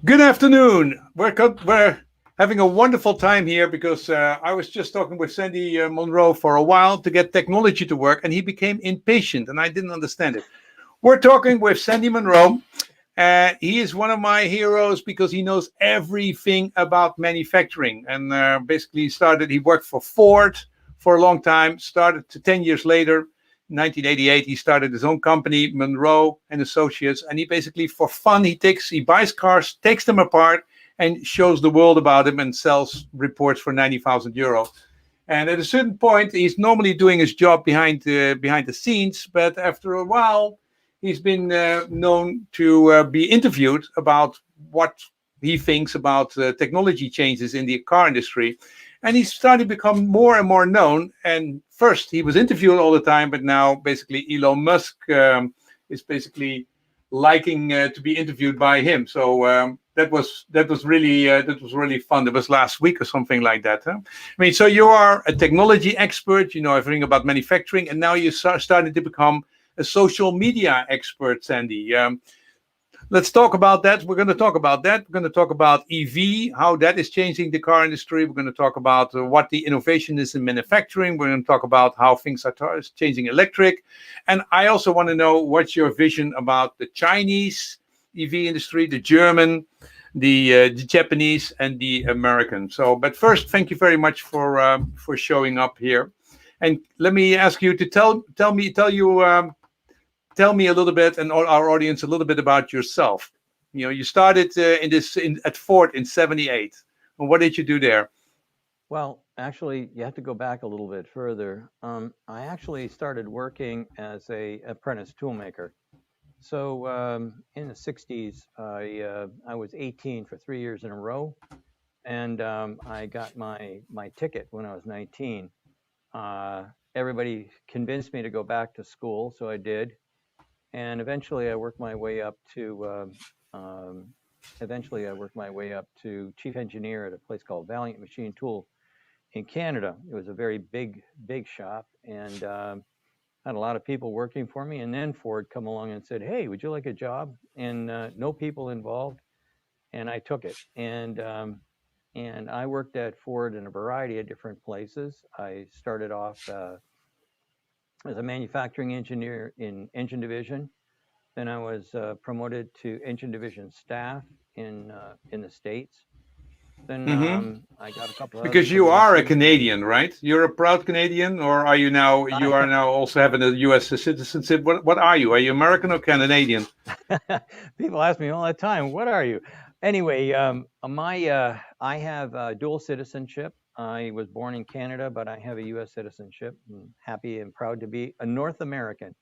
Good afternoon. We're having a wonderful time here because I was just talking with Sandy Munro for a while to get technology to work, and he became impatient, and I didn't understand it. We're talking with Sandy Munro. He is one of my heroes because he knows everything about manufacturing, and basically he worked for Ford for a long time. Started to 10 years later. 1988 he started his own company, Munro and Associates, and he basically for fun he buys cars, takes them apart, and shows the world about them and sells reports for 90,000 euro. And at a certain point he's normally doing his job behind the scenes, but after a while he's been known to be interviewed about what he thinks about technology changes in the car industry. And he started to become more and more known. And first, he was interviewed all the time, but now basically Elon Musk is basically liking to be interviewed by him. So that was really fun. That was last week or something like that. Huh? I mean, so you are a technology expert. You know everything about manufacturing, and now you started to become a social media expert, Sandy. Let's talk about that. We're going to talk about that. We're going to talk about EV, how that is changing the car industry. We're going to talk about what the innovation is in manufacturing. We're going to talk about how things are changing electric. And I also want to know what's your vision about the Chinese EV industry, the German, the Japanese, and the American. So, but first, thank you very much for showing up here. And let me ask you to tell me a little bit and our audience a little bit about yourself. You know, you started at Ford in '78. And what did you do there? Well, actually, you have to go back a little bit further. I actually started working as a apprentice toolmaker. So in the '60s, I was 18 for 3 years in a row, and I got my ticket when I was 19. Everybody convinced me to go back to school, so I did. And eventually I worked my way up to chief engineer at a place called Valiant Machine Tool in Canada. It was a very big shop, and had a lot of people working for me. And then Ford come along and said, "Hey, would you like a job?" And no people involved, and I took it. And I worked at Ford in a variety of different places. I started off as a manufacturing engineer in engine division. Then I was promoted to engine division staff in the States. Then Hmm. I got a couple of other Because you are a promotions. Canadian, right? You're a proud Canadian, or are you now? You are I, now also having a U.S. citizenship. What are you? Are you American or Canadian? People ask me all the time, "What are you?" Anyway, I have dual citizenship. I was born in Canada, but I have a U.S. citizenship. I'm happy and proud to be a North American.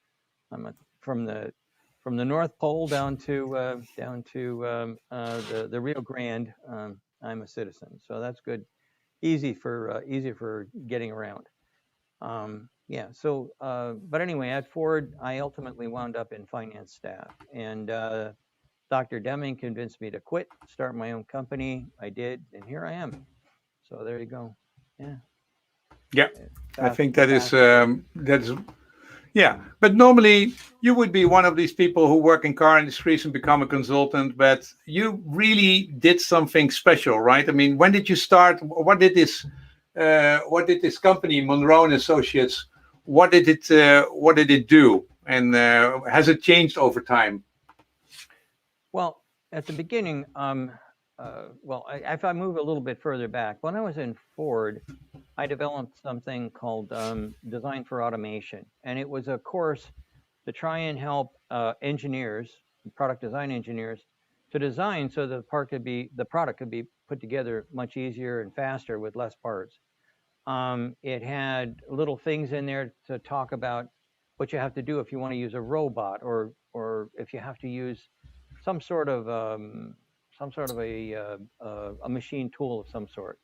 I'm from the North Pole down to the Rio Grande. I'm a citizen, so that's good. Easy for getting around. Yeah. So, but anyway, at Ford, I ultimately wound up in finance staff, and Dr. Deming convinced me to quit, start my own company. I did, and here I am. So there you go. Yeah. Yeah, I Fast, think that is fast and good. yeah. But normally you would be one of these people who work in car industries and become a consultant. But you really did something special, right? I mean, when did you start? What did this company, Munro and Associates? What did it do? And has it changed over time? Well, at the beginning, if I move a little bit further back, when I was in Ford, I developed something called Design for Automation, and it was a course to try and help engineers, product design engineers, to design so the product could be put together much easier and faster with less parts. It had little things in there to talk about what you have to do if you want to use a robot, or if you have to use some sort of a machine tool of some sort.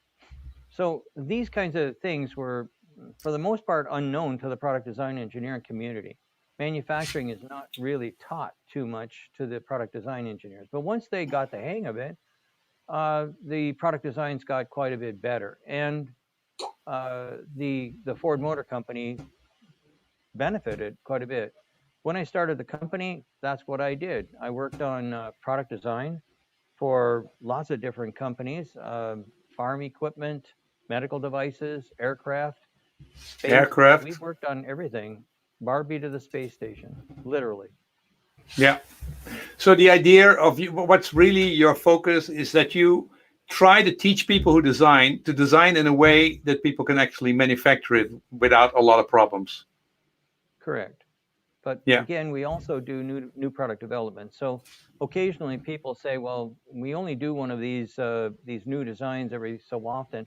So these kinds of things were, for the most part, unknown to the product design engineering community. Manufacturing is not really taught too much to the product design engineers, but once they got the hang of it, the product designs got quite a bit better, and the Ford Motor Company benefited quite a bit. when I started the company, that's what I did. I worked on product design for lots of different companies, farm equipment, medical devices, aircraft, space. We've Aircraft. worked on everything, Barbie to the space station, literally. Yeah. So the idea of you, what's really your focus is that you try to teach people who design to design in a way that people can actually manufacture it without a lot of problems. Correct. But Yeah. again, we also do new product development. So occasionally people say, well, we only do one of these new designs every so often.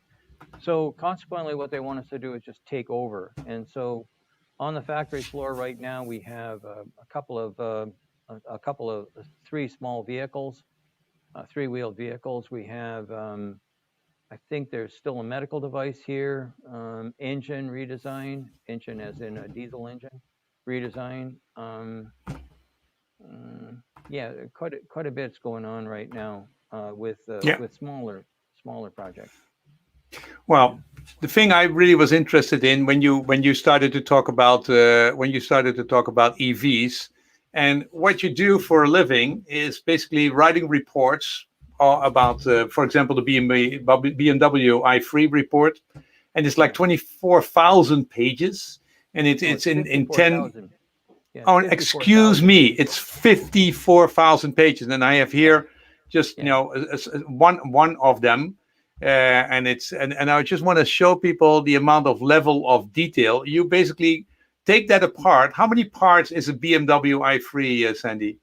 So consequently, what they want us to do is just take over. And so on the factory floor right now, we have a couple of three small vehicles, three-wheeled vehicles. We have, I think there's still a medical device here, engine redesign, engine as in a diesel engine redesign. Yeah, quite a bit's going on right now Yeah. with smaller projects. Well, the thing I really was interested in when you started to talk about EVs, and what you do for a living is basically writing reports about, for example, the BMW i3 report, and it's like Yeah. 24,000 pages, and Oh, it's it's in 10. 54,000. Yeah, Oh, excuse 54,000. me, it's 54,000 pages, and I have here just Yeah. one of them, and I just want to show people the amount of level of detail. You basically take that apart. How many parts is a BMW i3, Sandy?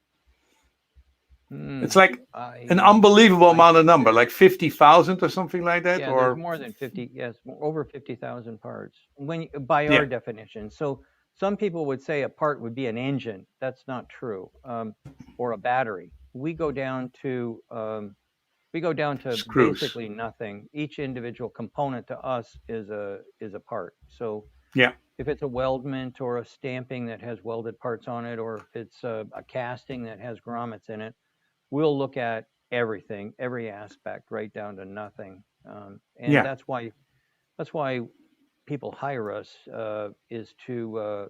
It's Hmm. like an I unbelievable I amount of think number, like 50,000 or something like that, yeah, there's or more than 50, yes, over 50,000 parts by yeah, our definition. So some people would say a part would be an engine. That's not true. Or a battery. We go down to screws. basically nothing. Each individual component to us is a part. So Yeah, if it's a weldment or a stamping that has welded parts on it, or if it's a casting that has grommets in it, we'll look at everything, every aspect, right down to nothing. And yeah, that's why people hire us is to.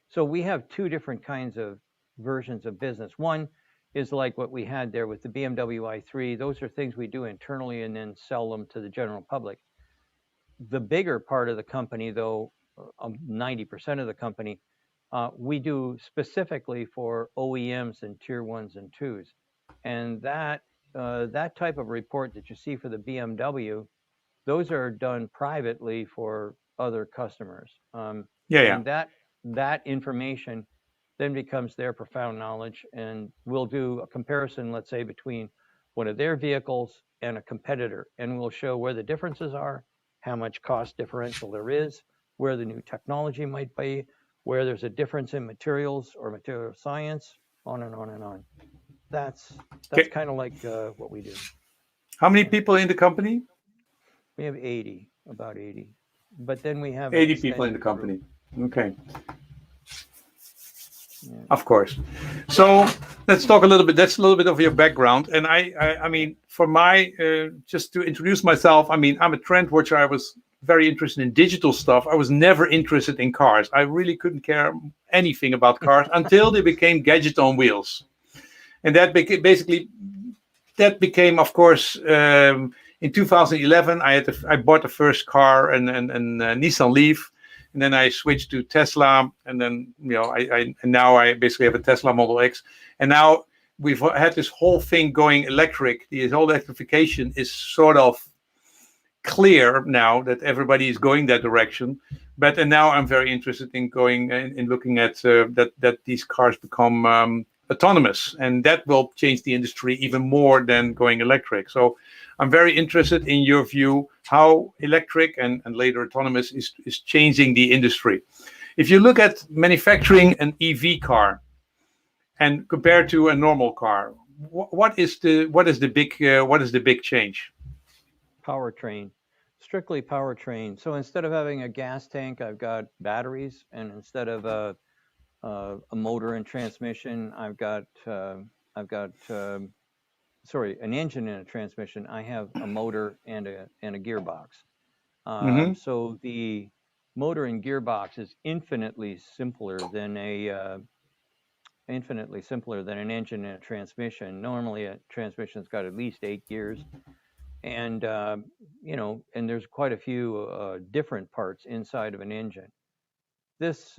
So we have two different kinds of versions of business. One is like what we had there with the BMW i3. Those are things we do internally and then sell them to the general public. The bigger part of the company, though, 90% of the company, we do specifically for OEMs and tier ones and twos. And that type of report that you see for the BMW, those are done privately for other customers. yeah, yeah. And that information then becomes their profound knowledge. And we'll do a comparison, let's say, between one of their vehicles and a competitor. And we'll show where the differences are, how much cost differential there is, where the new technology might be, where there's a difference in materials or material science, on and on and on. That's Okay. kind of like what we do. How many Yeah. people in the company? We have 80, about 80. But then we have an 80 people in the extended group. company. Okay. Yeah. Of course. So let's talk a little bit. That's a little bit of your background. And I Yeah. mean, for my, just to introduce myself, I mean, I'm a trend watcher. I was very interested in digital stuff. I was never interested in cars. I really couldn't care anything about cars until they became gadget on wheels. And that basically, that became, of course, in 2011, I bought the first car, and Nissan Leaf, and then I switched to Tesla, and then and now I basically have a Tesla Model X, and now we've had this whole thing going electric. The whole electrification is sort of clear now that everybody is going that direction. But and now I'm very interested in going in looking at that these cars become autonomous, and that will change the industry even more than going electric. So I'm very interested in your view how electric and later autonomous is changing the industry. If you look at manufacturing an EV car and compared to a normal car, what is the big change? Powertrain, strictly powertrain. So instead of having a gas tank, I've got batteries, and instead of a motor and transmission, I've got sorry, an engine and a transmission. I have a motor and a gearbox. Hmm. So the motor and gearbox is infinitely simpler than infinitely simpler than an engine and a transmission. Normally, a transmission's got at least 8 gears, and and there's quite a few different parts inside of an engine. This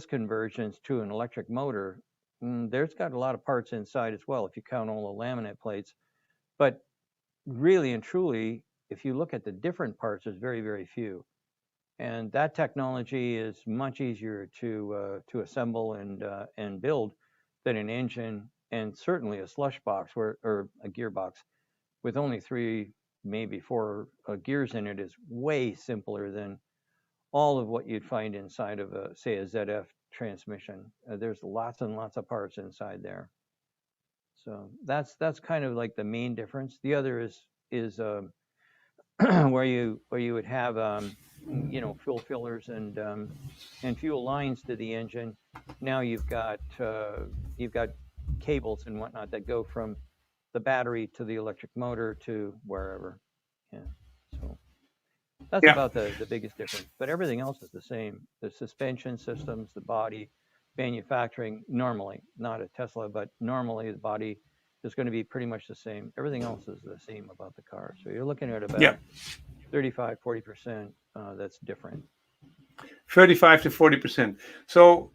conversions to an electric motor, there's got a lot of parts inside as well if you count all the laminate plates. But really and truly, if you look at the different parts, there's very, very few. And that technology is much easier to assemble and build than an engine, and certainly a slush box or a gearbox with only 3, maybe 4 gears in it is way simpler than all of what you'd find inside of say a ZF transmission. There's lots and lots of parts inside there. So that's kind of like the main difference. The other is where you would have fuel fillers and fuel lines to the engine. Now you've got cables and whatnot that go from the battery to the electric motor to wherever. Yeah. So that's about the biggest difference. But everything else is the same. The suspension systems, the body, manufacturing, normally, not a Tesla, but normally the body is going to be pretty much the same. Everything else is the same about the car. So you're looking at about 35, 40% that's different. 35 to 40%. So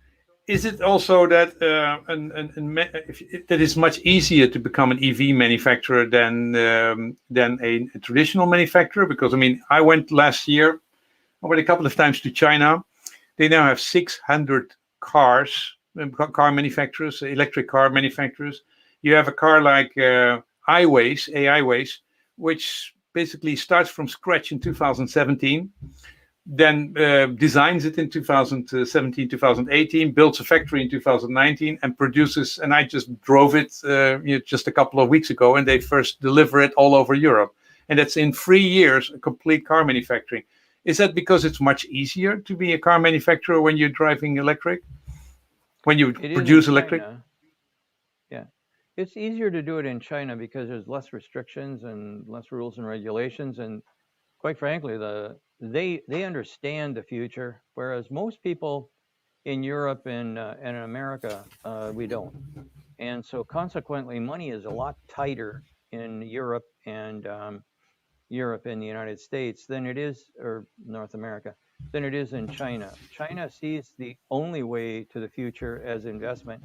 is it also that that it's much easier to become an EV manufacturer than a traditional manufacturer? Because I mean, I went last year, I went a couple of times to China. They now have 600 car manufacturers, electric car manufacturers. You have a car like iWays, which basically starts from scratch in 2017. Then designs it in 2017, 2018, builds a factory in 2019, and produces. And I just drove it just a couple of weeks ago, and they first deliver it all over Europe. And that's in 3 years, a complete car manufacturing. Is that because it's much easier to be a car manufacturer when you're driving electric? When you produce electric? Yeah. It's easier to do it in China because there's less restrictions and less rules and regulations. And quite frankly, they understand the future, whereas most people in Europe and in America, we don't. And so consequently, money is a lot tighter in Europe and the United States than it is, or North America, than it is in China. China sees the only way to the future as investment,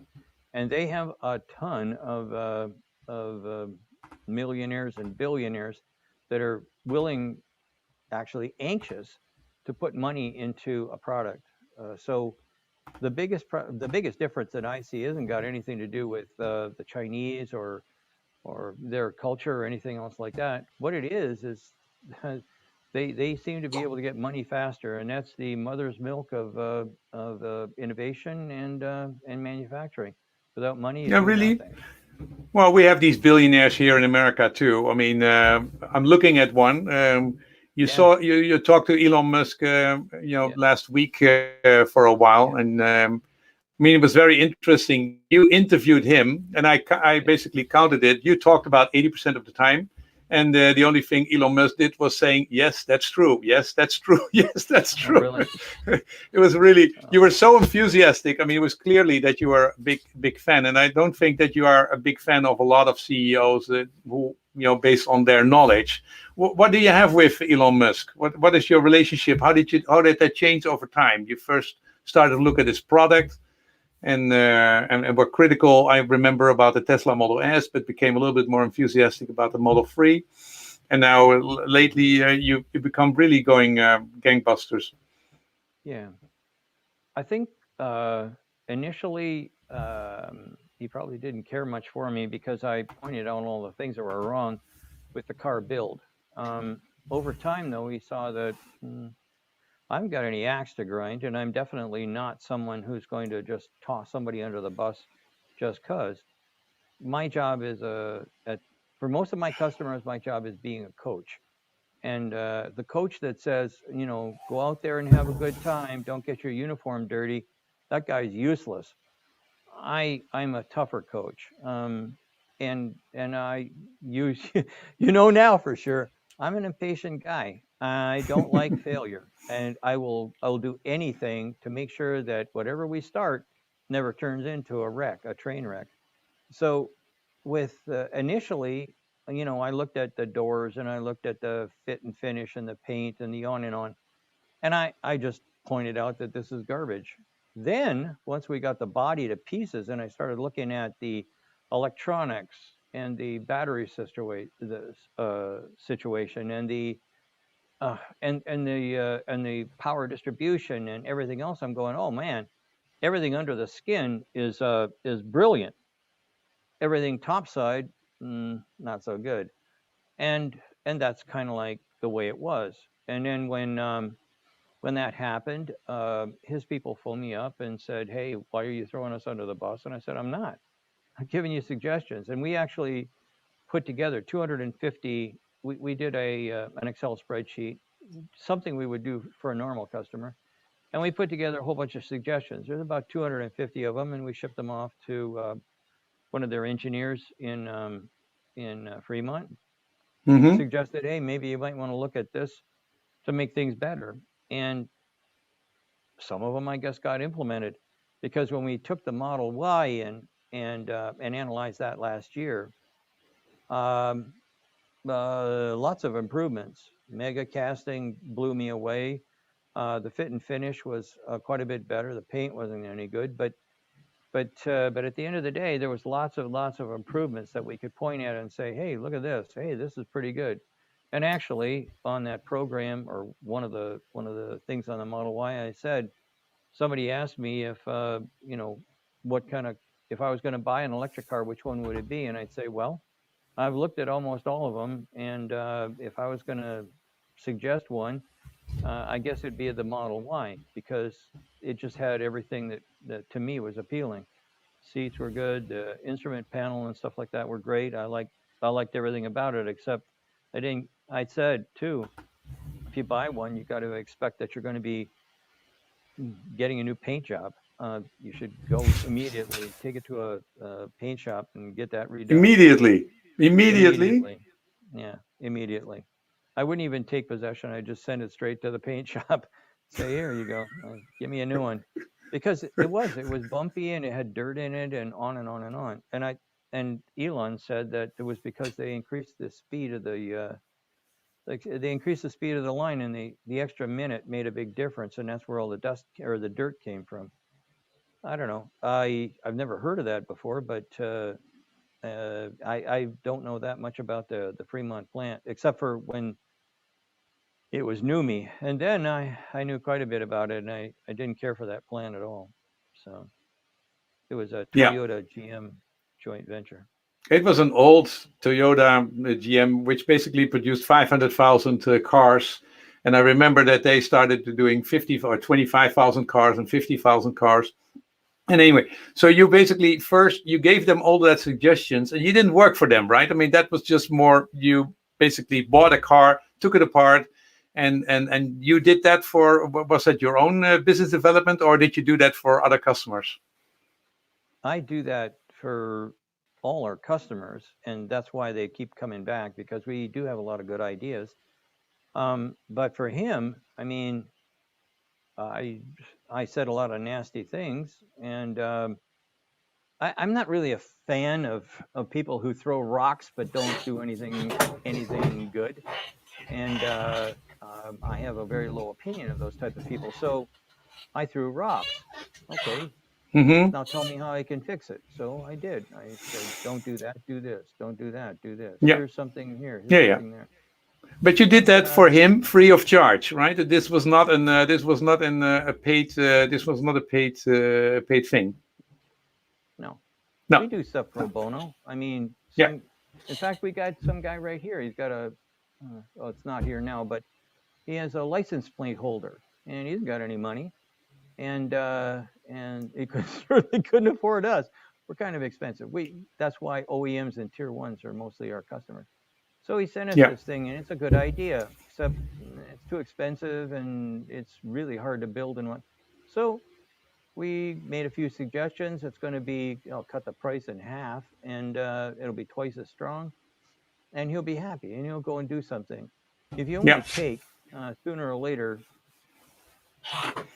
and they have a ton of millionaires and billionaires that are willing, actually anxious, to put money into a product. So the biggest difference that I see isn't got anything to do with the Chinese or their culture or anything else like that. What it is they seem to be able to get money faster, and that's the mother's milk of innovation and manufacturing. Without money, you do really? nothing. Well, we have these billionaires here in America too. I mean, I'm looking at one. You talked to Elon Musk, last week for a while, and I mean, it was very interesting. You interviewed him, and I basically counted it. You talked about 80% of the time, and the only thing Elon Musk did was saying, "Yes, that's true. Yes, that's true. Yes, that's true." Oh, really? It was really, you were so enthusiastic. I mean, it was clearly that you were a big fan, and I don't think that you are a big fan of a lot of CEOs who, based on their knowledge. What do you have with Elon Musk? What is your relationship? How did that change over time? You first started to look at his product, and were critical, I remember, about the Tesla Model S, but became a little bit more enthusiastic about the Model 3. And now lately you become really going gangbusters. Yeah. I think initially he probably didn't care much for me because I pointed out all the things that were wrong with the car build. Over time, though, he saw that I haven't got any axe to grind, and I'm definitely not someone who's going to just toss somebody under the bus just because. My job is for most of my customers, my job is being a coach. And the coach that says, go out there and have a good time, don't get your uniform dirty, that guy's useless. I'm a tougher coach. And I use, now for sure, I'm an impatient guy. I don't like failure, and I'll do anything to make sure that whatever we start, never turns into a train wreck. So with initially, I looked at the doors and I looked at the fit and finish and the paint and the on and on. And I just pointed out that this is garbage. Then once we got the body to pieces and I started looking at the electronics and the battery situation and the and the power distribution and everything else, I'm going, oh man, everything under the skin is brilliant. Everything topside, not so good. And that's kind of like the way it was. And then when that happened, his people phoned me up and said, hey, why are you throwing us under the bus? And I said, I'm not. I'm giving you suggestions. And we actually put together 250. We did an Excel spreadsheet, something we would do for a normal customer. And we put together a whole bunch of suggestions. There's about 250 of them, and we shipped them off to one of their engineers in Fremont. Mm-hmm. Suggested, hey, maybe you might want to look at this to make things better. And some of them, I guess, got implemented, because when we took the Model Y and analyzed that last year, lots of improvements. Mega casting blew me away. The fit and finish was quite a bit better. The paint wasn't any good, but at the end of the day, there was lots of improvements that we could point at and say, hey, look at this. Hey, this is pretty good. And actually, on that program, or one of the things on the Model Y, I said, somebody asked me if what kind of, if I was going to buy an electric car, which one would it be? And I'd say, well, I've looked at almost all of them, and if I was going to suggest one, I guess it'd be the Model Y, because it just had everything that to me was appealing. Seats were good, the instrument panel and stuff like that were great. I liked everything about it, except I said too, if you buy one, you got to expect that you're going to be getting a new paint job. You should go immediately, take it to a paint shop and get that redone. Immediately. Yeah, immediately. I wouldn't even take possession. I'd just send it straight to the paint shop. Say, here you go. Give me a new one. Because it was bumpy and it had dirt in it and on and on and on. And Elon said that it was because they increased the speed of the line, and the extra minute made a big difference, and that's where all the dust or the dirt came from. I don't know. I've never heard of that before, but I don't know that much about the Fremont plant, except for when it was new me. And then I knew quite a bit about it, and I didn't care for that plant at all. So it was a Toyota GM joint venture. It was an old Toyota GM, which basically produced 500,000 cars. And I remember that they started doing 50 or 25,000 cars and 50,000 cars. And anyway, so you basically first, you gave them all that suggestions, and you didn't work for them, right? I mean, that was just more, you basically bought a car, took it apart, and you did that for, was that your own business development, or did you do that for other customers? I do that for all our customers, and that's why they keep coming back, because we do have a lot of good ideas. But for him, I mean, I said a lot of nasty things, and I'm not really a fan of people who throw rocks but don't do anything good. And I have a very low opinion of those type of people. So I threw rocks. Okay. Mm-hmm. Now tell me how I can fix it. So I did. I said, don't do that, do this. Don't do that, do this. Yeah. Here's something here. Here's something there. But you did that for him free of charge, right? This was not a paid paid thing. No. No. We do stuff pro bono. I mean, in fact, we got some guy right here. He's got it's not here now, but he has a license plate holder, and he hasn't got any money, and he certainly couldn't afford us. We're kind of expensive. That's why OEMs and tier ones are mostly our customers. So he sent us this thing, and it's a good idea, except it's too expensive and it's really hard to build and what. So we made a few suggestions. It's going to be, I'll cut the price in half, and it'll be twice as strong, and he'll be happy, and he'll go and do something. If you only take, sooner or later,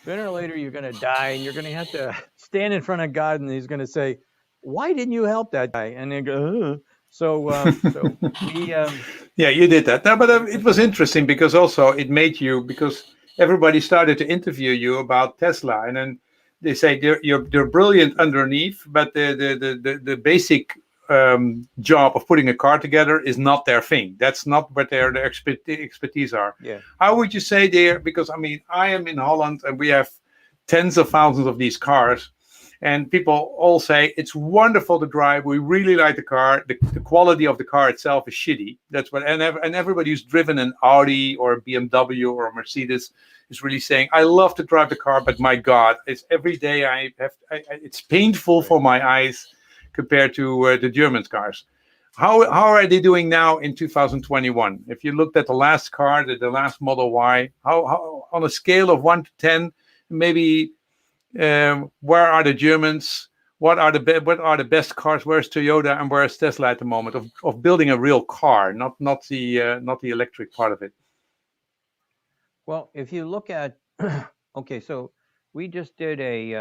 Sooner or later, you're going to die, and you're going to have to stand in front of God, and He's going to say, "Why didn't you help that guy?" And they go, "Ugh." So we Yeah, you did that. No, but we it went was that way. interesting because also it made you, because everybody started to interview you about Tesla, and then they say you're brilliant underneath, but the basic job of putting a car together is not their thing. That's not what their expertise are. Yeah, How would you say there? Because I mean, I am in Holland, and we have tens of thousands of these cars, and people all say it's wonderful to drive. We really like the car. The quality of the car itself is shitty. That's what, and everybody who's driven an Audi or a BMW or a Mercedes is really saying, I love to drive the car, but my God, it's every day it's painful right. for my eyes compared to the German cars. How are they doing now in 2021? If you looked at the last car, the last Model Y, how on a scale of 1 to 10, maybe where are the Germans? What are the best cars? Where's Toyota and where's Tesla at the moment of building a real car, not the electric part of it? Well, if you look at, okay, so we just did a,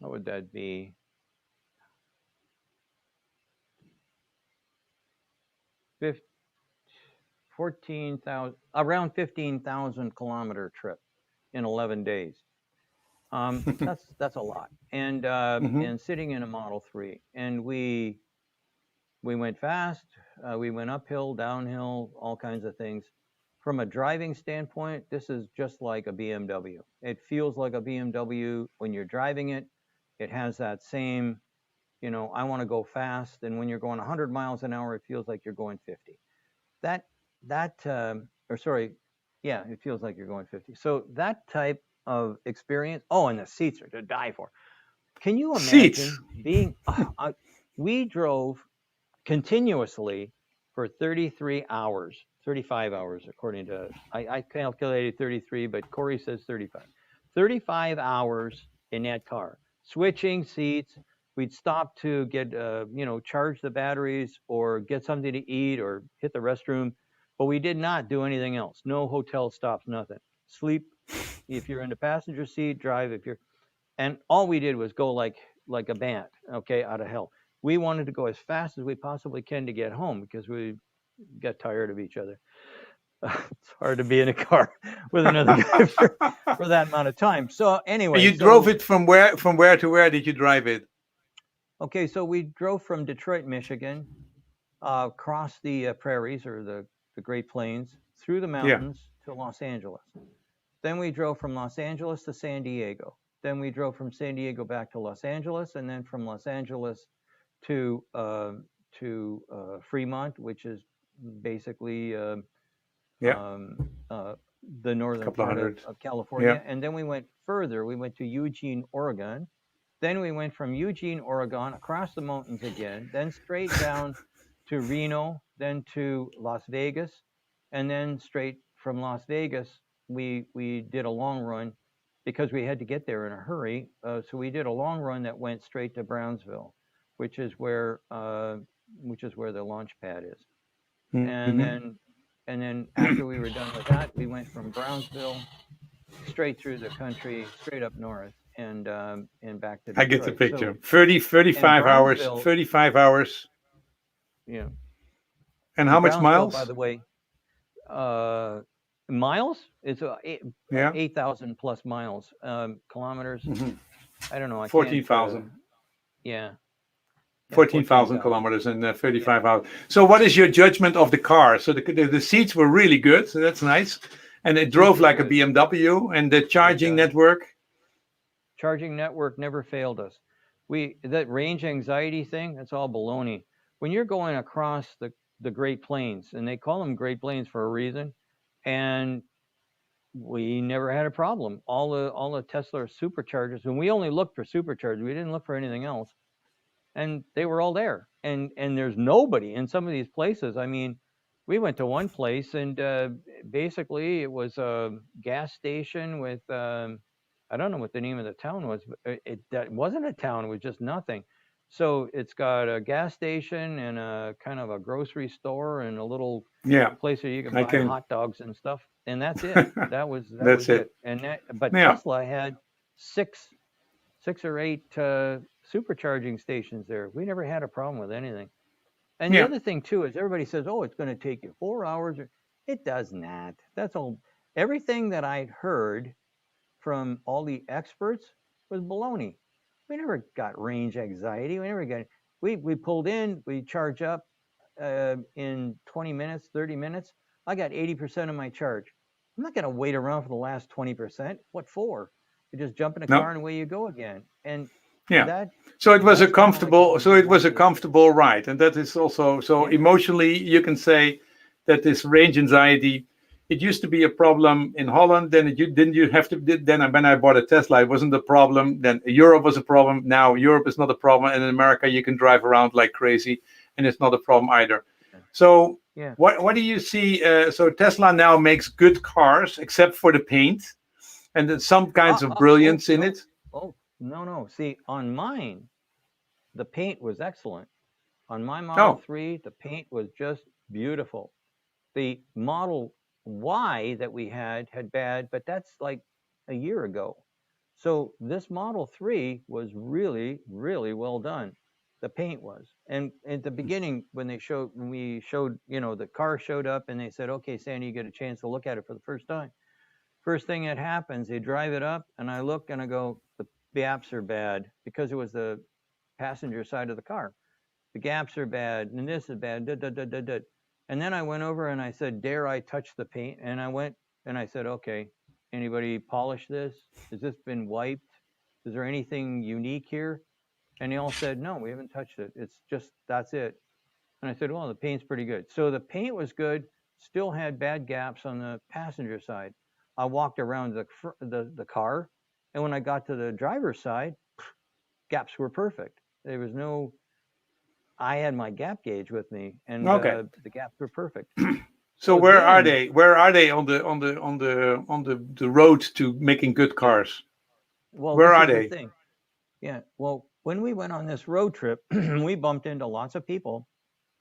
what would that be? 14,000, around 15,000 kilometer trip in 11 days. That's a lot. Hmm. And sitting in a Model 3, and we went fast, we went uphill, downhill, all kinds of things. From a driving standpoint, this is just like a BMW. It feels like a BMW when you're driving it. It has that same, I want to go fast, and when you're going 100 miles an hour, it feels like you're going 50. That or sorry, yeah, it feels like you're going 50. So that type of experience. Oh, and the seats are to die for. Can you Seats. imagine being? We drove continuously for 33 hours, 35 hours, according to, I calculated 33, but Corey says 35. 35 hours in that car, switching seats. We'd stop to get, charge the batteries or get something to eat or hit the restroom, but we did not do anything else. No hotel stops, nothing. Sleep if you're in the passenger seat, drive if you're, and all we did was go like a band, okay, out of hell. We wanted to go as fast as we possibly can to get home because we got tired of each other. It's hard to be in a car with another guy for that amount of time. So anyway, You drove so it from where to where did you drive it? okay, so we drove from Detroit, Michigan, across the prairies or the Great Plains, through the Yeah. mountains to Los Angeles. Then we drove from Los Angeles to San Diego. Then we drove from San Diego back to Los Angeles, and then from Los Angeles to Fremont, which is basically Yeah. um, uh, the northern Couple of part hundred. of Yeah. California. And then we went further. We went to Eugene, Oregon. Then we went from Eugene, Oregon, across the mountains again, then straight down to Reno, then to Las Vegas, and then straight from Las Vegas, we did a long run because we had to get there in a hurry. So we did a long run that went straight to Brownsville, which is where the launch pad is. And Hmm. then after we were done with that, we went from Brownsville straight through the country, straight up north, and back to I get the Detroit. picture. So 30, and 35 hours. Brownsville, 35 hours. you know, And how and much Brownsville, by miles? the way, miles, it's Yeah. 8,000 plus miles. Kilometers, Hmm. I don't know. I can't. 14,000. Yeah, yeah, 14,000 14,000. kilometers in Yeah, 35 hours. So, what is your judgment of the car? So, the seats were really good. So, that's nice. And it seats drove were like a good. BMW, and the It charging network. charging network never failed us. That range anxiety thing, that's all baloney. When you're going across the Great Plains, and they call them Great Plains for a reason, and we never had a problem. All the Tesla superchargers, and we only looked for superchargers. We didn't look for anything else, and they were all there. And there's nobody in some of these places. I mean, we went to one place, and basically it was a gas station with I don't know what the name of the town was, but that wasn't a town. It was just nothing. So it's got a gas station and a kind of a grocery store and a little Yeah, place where you can I buy can. hot dogs and stuff, and that's it. That That's was it. it. And but Yeah, Tesla had six or eight supercharging stations there. We never had a problem with anything. And the yeah. other thing too is everybody says, "Oh, it's going to take you 4 hours." It does not. That's all. Everything that I'd heard from all the experts was baloney. We never got range anxiety. We never got. We pulled in. We charge up in 20 minutes, 30 minutes. I got 80% of my charge. I'm not going to wait around for the last 20%. What for? You just jump in a car No, and away you go again. And yeah. that So it was a that's kind of like comfortable. what we So it was a wanted to do. comfortable ride, and that is also so Yeah. emotionally. You can say that this range anxiety. It used to be a problem in Holland. Then you didn't you have to. Then when I bought a Tesla, it wasn't a problem. Then Europe was a problem. Now Europe is not a problem, and in America you can drive around like crazy, and it's not a problem either. Yeah. So Yeah. what do you see? So Tesla now makes good cars, except for the paint, and then some kinds of Oh brilliance in no. it. Oh no. See, on mine, the paint was excellent. On my Model Oh, 3, the paint was just beautiful. The Model Y that we had bad, but that's like a year ago. So this Model 3 was really, really well done. The paint was. And at the beginning, when we showed, the car showed up and they said, "Okay, Sandy, you get a chance to look at it for the first time." First thing that happens, they drive it up and I look and I go, the gaps are bad because it was the passenger side of the car. The gaps are bad and this is bad. Da, da, da, da, da. And then I went over and I said, "Dare I touch the paint?" And I went and I said, "Okay, anybody polish this? Has this been wiped? Is there anything unique here?" And they all said, "No, we haven't touched it. It's just, that's it." And I said, "Well, the paint's pretty good." So the paint was good, still had bad gaps on the passenger side. I walked around the car, and when I got to the driver's side, gaps were perfect. There was no, I had my gap gauge with me, and okay. the gaps were perfect. So So where are then, they? Where are they on the road to making good cars? well, Where this are is the they? thing. Yeah, well, when we went on this road trip, we bumped into lots of people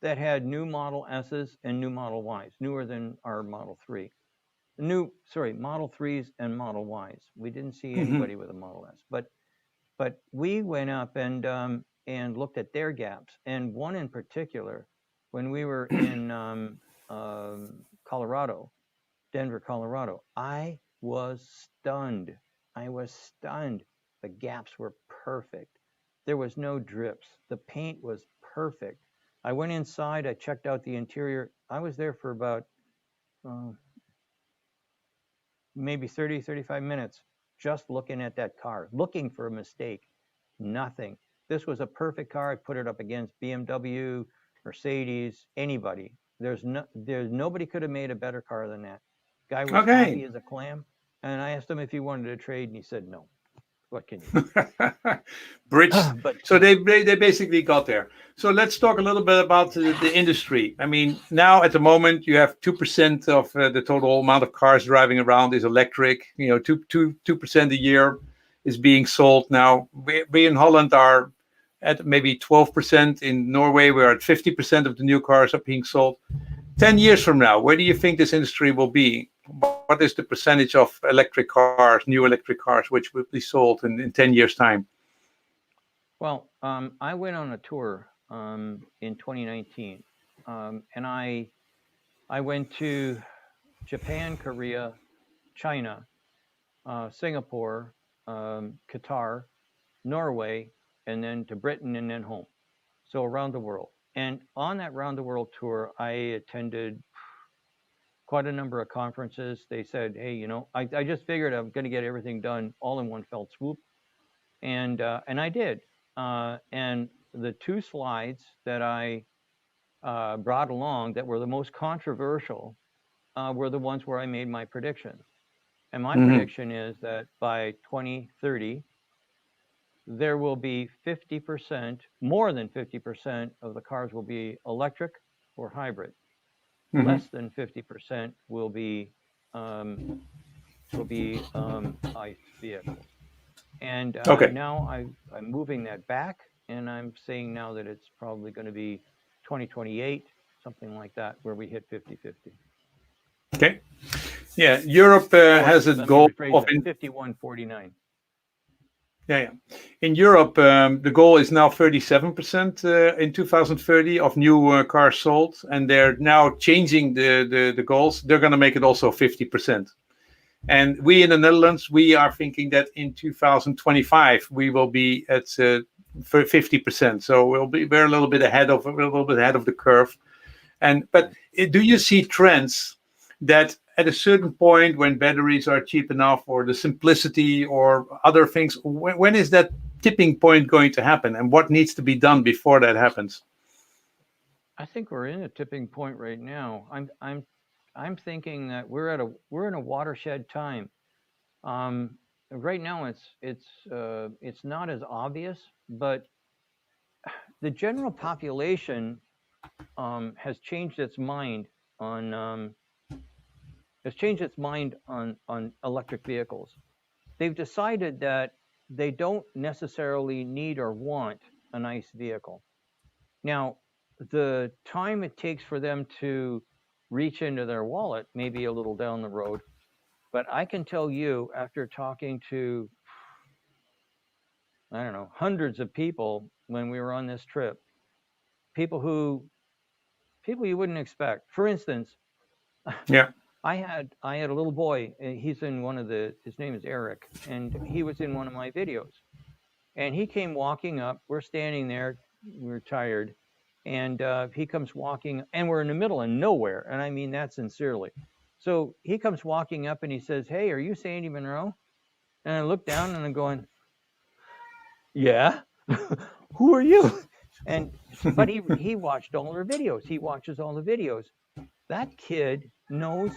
that had new Model S's and new Model Ys, newer than our Model 3. Model 3s and Model Ys. We didn't see Hmm. anybody with a Model S, but we went up and looked at their gaps, and one in particular, when we were in Colorado, Denver, Colorado, I was stunned. I was stunned. The gaps were perfect. There was no drips. The paint was perfect. I went inside. I checked out the interior. I was there for about uh, maybe 30, 35 minutes just looking at that car, looking for a mistake. Nothing. This was a perfect car. I put it up against BMW, Mercedes, anybody. There's nobody could have made a better car than that. Guy was Okay. happy as a clam, and I asked him if he wanted to trade, and he said no. What can you do? Bridge. But So they basically got there. So let's talk a little bit about the industry. I mean, now at the moment you have 2% of the total amount of cars driving around is electric. You know, 2% a year is being sold now. We in Holland are at maybe 12%. In Norway, we're at 50% of the new cars are being sold. 10 years from now, where do you think this industry will be? What is the percentage of electric cars, new electric cars, which will be sold in 10 years' time? well, I went on a tour in 2019, and I went to Japan, Korea, China, Singapore, Qatar, Norway, and then to Britain and then home. So around the world. And on that round the world tour, I attended quite a number of conferences. They said, "Hey, I just figured I'm going to get everything done all in one fell swoop," and I did. And the two slides that I brought along that were the most controversial were the ones where I made my prediction. And my Hmm. prediction is that by 2030, there will be 50%, more than 50% of the cars will be electric or hybrid. Hmm. Less than 50% um, will be ICE vehicles. And Okay. now I'm moving that back. and I'm saying now that it's probably going to be 2028, something like that, where we hit 50-50. Okay. Yeah, Europe has a Let me goal rephrase of that, 51-49. yeah. In Europe, the goal is now 37% in 2030 of new cars sold, and they're now changing the goals. They're going to make it also 50%. And we in the Netherlands, we are thinking that in 2025 we will be at 50%. So we're a little bit ahead of the curve. But do you see trends that at a certain point when batteries are cheap enough, or the simplicity or other things, when is that tipping point going to happen, and what needs to be done before that happens? I think we're in a tipping point right now. I'm thinking that we're in a watershed time. Right now it's not as obvious, but the general population has changed its mind on electric vehicles. They've decided that they don't necessarily need or want a nice vehicle. Now, the time it takes for them to reach into their wallet may be a little down the road, but I can tell you, after talking to, I don't know, hundreds of people when we were on this trip, people you wouldn't expect. For instance, Yeah. I had a little boy. He's in his name is Eric, and he was in one of my videos. And he came walking up. We're standing there. We're tired, and he comes walking, and we're in the middle of nowhere. And I mean that sincerely. So he comes walking up, and he says, "Hey, are you Sandy Munro?" And I look down, and I'm going, "Yeah." Who are you? But he watched all our videos. He watches all the videos. That kid knows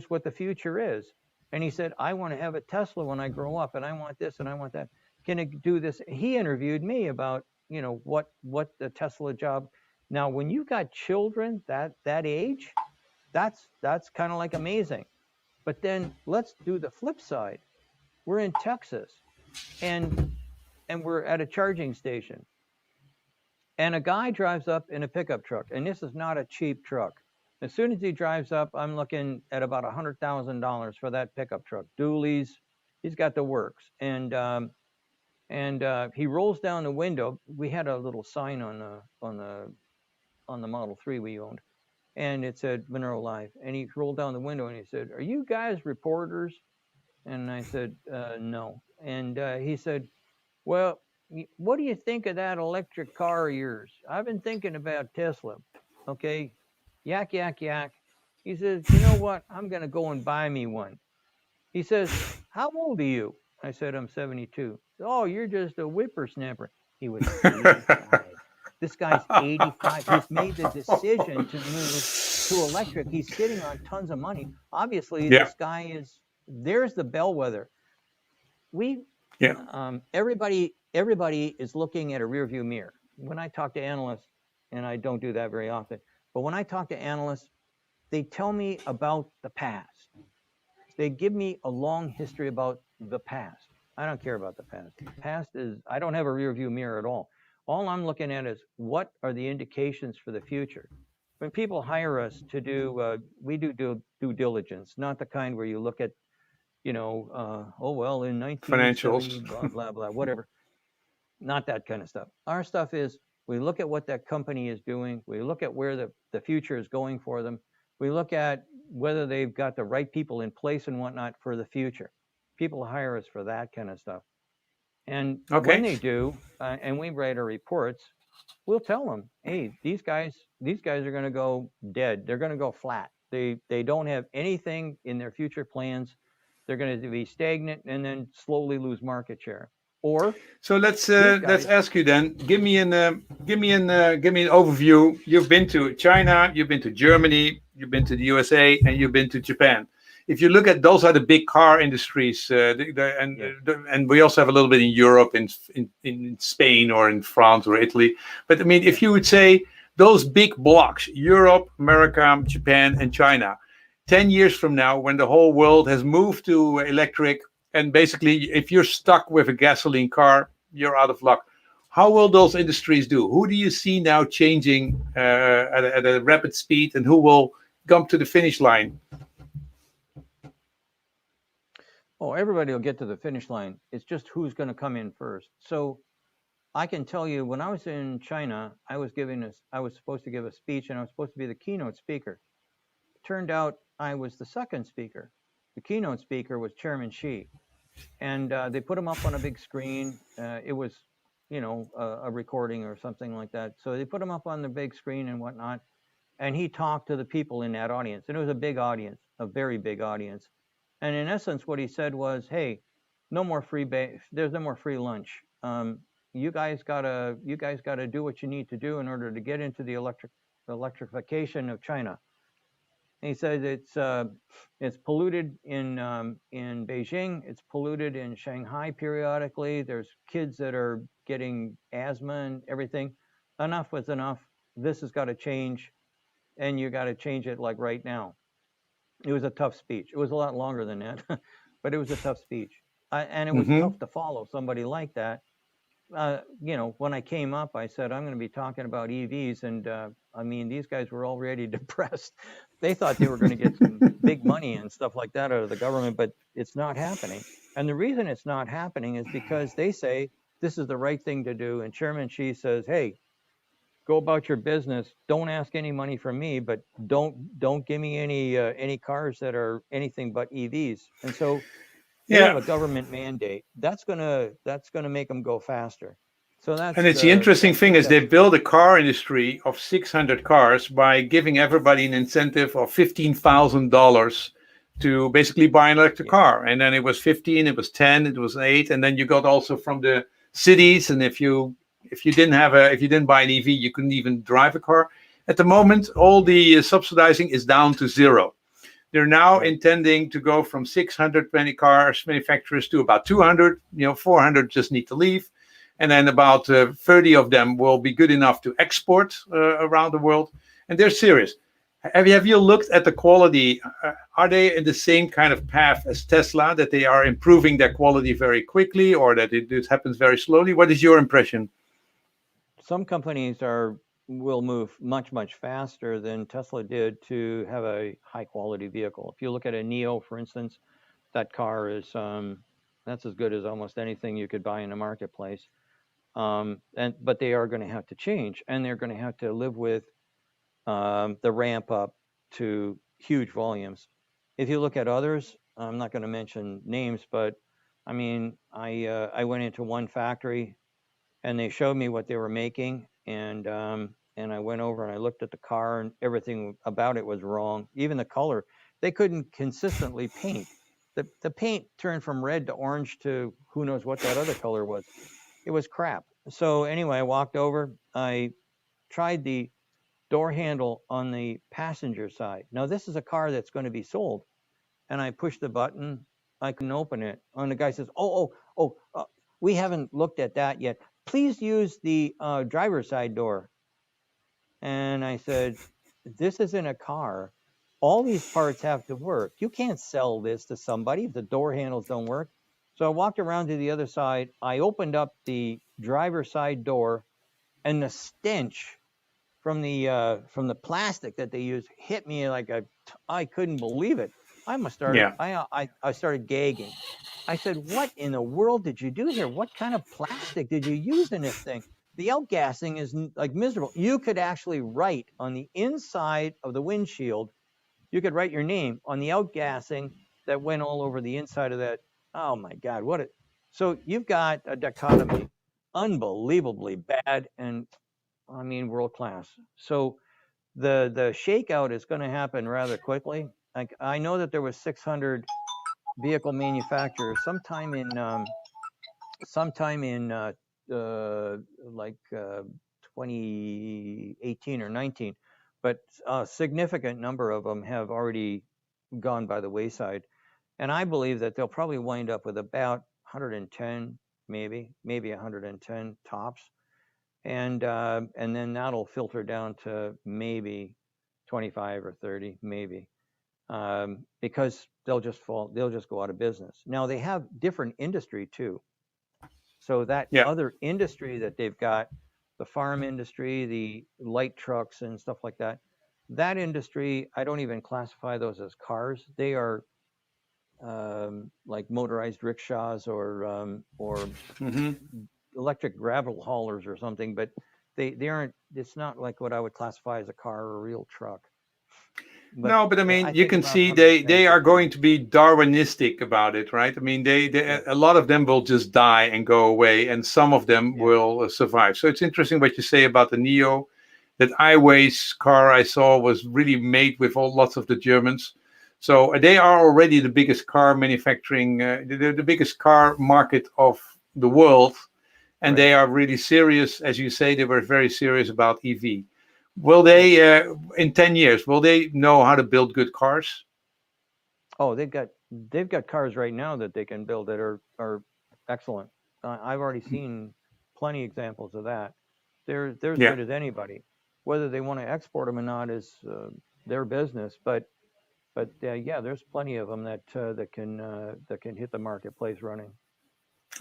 what the future is. And he said, "I want to have a Tesla when I grow up, and I want this and I want that. Can I do this?" He interviewed me about, what the Tesla job. Now, when you got children that age, that's kind of like amazing. But then let's do the flip side. We're in Texas, and we're at a charging station. And a guy drives up in a pickup truck, and this is not a cheap truck. As soon as he drives up, I'm looking at about $100,000 for that pickup truck. Dualies, he's got the works. And he rolls down the window. We had a little sign on the Model 3 we owned, and it said Munro Live. And he rolled down the window and he said, "Are you guys reporters?" And I said, "No." And he said, "Well, what do you think of that electric car of yours? I've been thinking about Tesla." Okay, yak, yak, yak. He says, "You know what? I'm going to go and buy me one." He says, "How old are you?" I said, "I'm 72. "Oh, you're just a whippersnapper." He was 85. This guy's 85. He's made the decision to move to electric. He's sitting on tons of money. Obviously, This guy there's the bellwether. Everybody is looking at a rearview mirror. When I talk to analysts, and I don't do that very often, but when I talk to analysts, they tell me about the past. They give me a long history about the past. I don't care about the past. The past I don't have a rearview mirror at all. All I'm looking at is what are the indications for the future. When people hire us to do, we do due diligence, not the kind where you look at, in 1970, Financials, blah, blah, blah, whatever. Not that kind of stuff. Our stuff is, we look at what that company is doing. We look at where the future is going for them. We look at whether they've got the right people in place and whatnot for the future. People hire us for that kind of stuff. And when they do, and we write our reports, we'll tell them, "Hey, these guys are going to go dead. They're going to go flat. They don't have anything in their future plans. They're going to be stagnant and then slowly lose market share." So let's ask you then. Give me an overview. You've been to China, you've been to Germany, you've been to the USA, and you've been to Japan. If you look at those are the big car industries, and we also have a little bit in Europe, in Spain or in France or Italy. But I mean, if you would say those big blocks, Europe, America, Japan, and China, 10 years from now, when the whole world has moved to electric, and basically, if you're stuck with a gasoline car, you're out of luck. how will those industries do? Who do you see now changing at a rapid speed, and who will come to the finish line? Oh, everybody will get to the finish line. It's just who's going to come in first. So I can tell you, when I was in China, I was supposed to give a speech, and I was supposed to be the keynote speaker. Turned out I was the second speaker. The keynote speaker was Chairman Xi, and they put him up on a big screen. It was, a recording or something like that. So they put him up on the big screen and whatnot, and he talked to the people in that audience, and it was a big audience, a very big audience. And in essence, what he said was, "Hey, no more there's no more free lunch. You guys gotta do what you need to do in order to get into the electrification of China." And he said it's polluted in Beijing. It's polluted in Shanghai periodically. There's kids that are getting asthma and everything. Enough was enough. This has got to change, and you got to change it like right now. It was a tough speech. It was a lot longer than that, but it was a tough speech. And it was tough to follow somebody like that. When I came up, I said, I'm going to be talking about EVs. And these guys were already depressed. They thought they were going to get some big money and stuff like that out of the government, but it's not happening. And the reason it's not happening is because they say this is the right thing to do. And Chairman Xi says, hey, go about your business. Don't ask any money from me, but don't give me any cars that are anything but EVs. And so they have a government mandate. That's gonna make them go faster. So and it's the interesting thing is they build a car industry of 600 cars by giving everybody an incentive of $15,000 to basically buy an electric car. And then it was 15, it was 10, it was 8, and then you got also from the cities. And if you didn't buy an EV, you couldn't even drive a car. At the moment, all the subsidizing is down to zero. They're now intending to go from 620 cars manufacturers to about 200. 400 just need to leave. And then about 30 of them will be good enough to export around the world. And they're serious. Have you looked at the quality? Are they in the same kind of path as Tesla, that they are improving their quality very quickly, or that it happens very slowly? What is your impression? Some companies will move much, much faster than Tesla did to have a high quality vehicle. If you look at a Neo, for instance, that car is that's as good as almost anything you could buy in the marketplace. But they are going to have to change, and they're going to have to live with the ramp up to huge volumes. If you look at others, I'm not going to mention names, but I went into one factory, and they showed me what they were making, and I went over and I looked at the car, and everything about it was wrong. Even the color, they couldn't consistently paint. The paint turned from red to orange to who knows what that other color was. It was crap. So anyway, I walked over. I tried the door handle on the passenger side. Now, this is a car that's going to be sold. And I pushed the button. I couldn't open it. And the guy says, we haven't looked at that yet. Please use the driver's side door. And I said, this isn't a car. All these parts have to work. You can't sell this to somebody if the door handles don't work. So I walked around to the other side. I opened up the driver's side door, and the stench from the plastic that they use hit me like I couldn't believe it. I started gagging. I said, what in the world did you do here? What kind of plastic did you use in this thing? The outgassing is like miserable. You could actually write on the inside of the windshield, you could write your name on the outgassing that went all over the inside of that. Oh my God, so you've got a dichotomy, unbelievably bad and world class. So the shakeout is going to happen rather quickly. Like, I know that there was 600 vehicle manufacturers sometime in 2018 or 19, but a significant number of them have already gone by the wayside. And I believe that they'll probably wind up with about 110, maybe 110 tops. And then that'll filter down to maybe 25 or 30, maybe, because they'll just go out of business. Now they have different industry too. So that Yeah. other industry that they've got, the farm industry, the light trucks and stuff like that, that industry, I don't even classify those as cars. They are like motorized rickshaws or Hmm. electric gravel haulers or something, but they aren't. It's not like what I would classify as a car or a real truck. But No, but I mean, I you think can about see 100% they the are same. going to be Darwinistic about it, right? I mean, Yeah, a lot of them will just die and go away, and some of them yeah, will survive. So it's interesting what you say about the Neo. That iWays car I saw was really made with lots of the Germans. So they are already the biggest car manufacturing, the biggest car market of the world, and right. they are really serious, as you say. They were very serious about EV. Will Yeah. they, in 10 years, will they know how to build good cars? Oh, they've got cars right now that they can build that are excellent. I've already seen plenty examples of that. They're as Yeah. good as anybody. Whether they want to export them or not is their business. But yeah, there's plenty of them that can hit the marketplace running.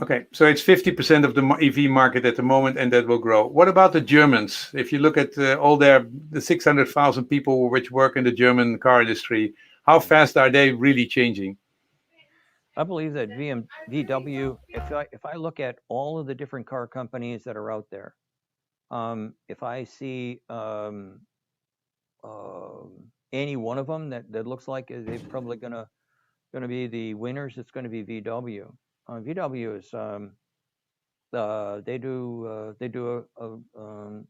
Okay. So it's 50% of the EV market at the moment, and that will grow. What about the Germans? If you look at all the 600,000 people which work in the German car industry, how Yeah. fast are they really changing? I believe that VW. If I look at all of the different car companies that are out there, if I see any one of them that looks like they're probably gonna be the winners, it's going to be VW. VW is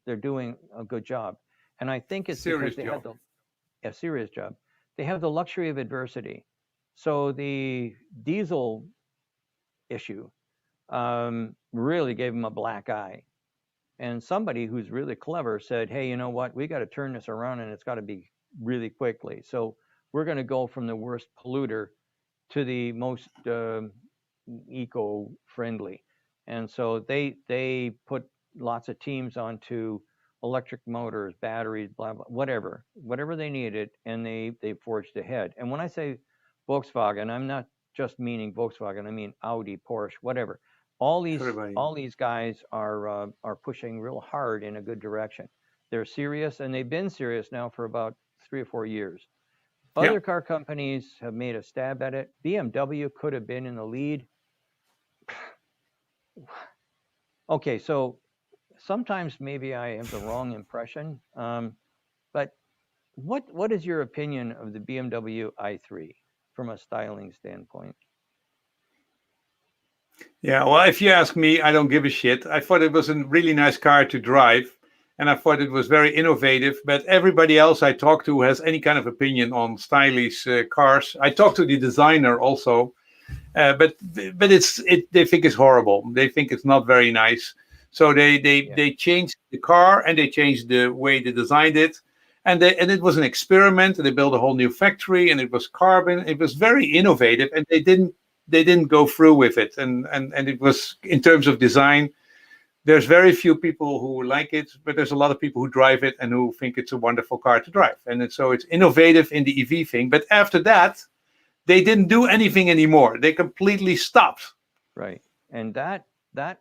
they're doing a good job, and I think it's because Serious they had job. the a serious job. They have the luxury of adversity. So the diesel issue really gave them a black eye. And somebody who's really clever said, hey, you know what? We got to turn this around and it's got to be really quickly. So we're going to go from the worst polluter to the most eco-friendly. And so they put lots of teams onto electric motors, batteries, blah blah, whatever they needed, and they forged ahead. And when I say Volkswagen, I'm not just meaning Volkswagen. I mean Audi, Porsche, whatever. All these Everybody. all these guys are pushing real hard in a good direction. They're serious, and they've been serious now for about 3 or 4 years. Yeah. Other car companies have made a stab at it. BMW could have been in the lead. Okay, so sometimes maybe I have the wrong impression, but what is your opinion of the BMW i3 from a styling standpoint? Yeah, well, if you ask me, I don't give a shit. I thought it was a really nice car to drive, and I thought it was very innovative. But everybody else I talk to has any kind of opinion on stylish cars. I talked to the designer also, but they think it's horrible. They think it's not very nice. So Yeah, they changed the car and they changed the way they designed it, and it was an experiment. They built a whole new factory, and it was carbon. It was very innovative, and they didn't go through with it. And it was, in terms of design, there's very few people who like it, but there's a lot of people who drive it and who think it's a wonderful car to drive. So it's innovative in the EV thing. But after that, they didn't do anything anymore. They completely stopped. right. And that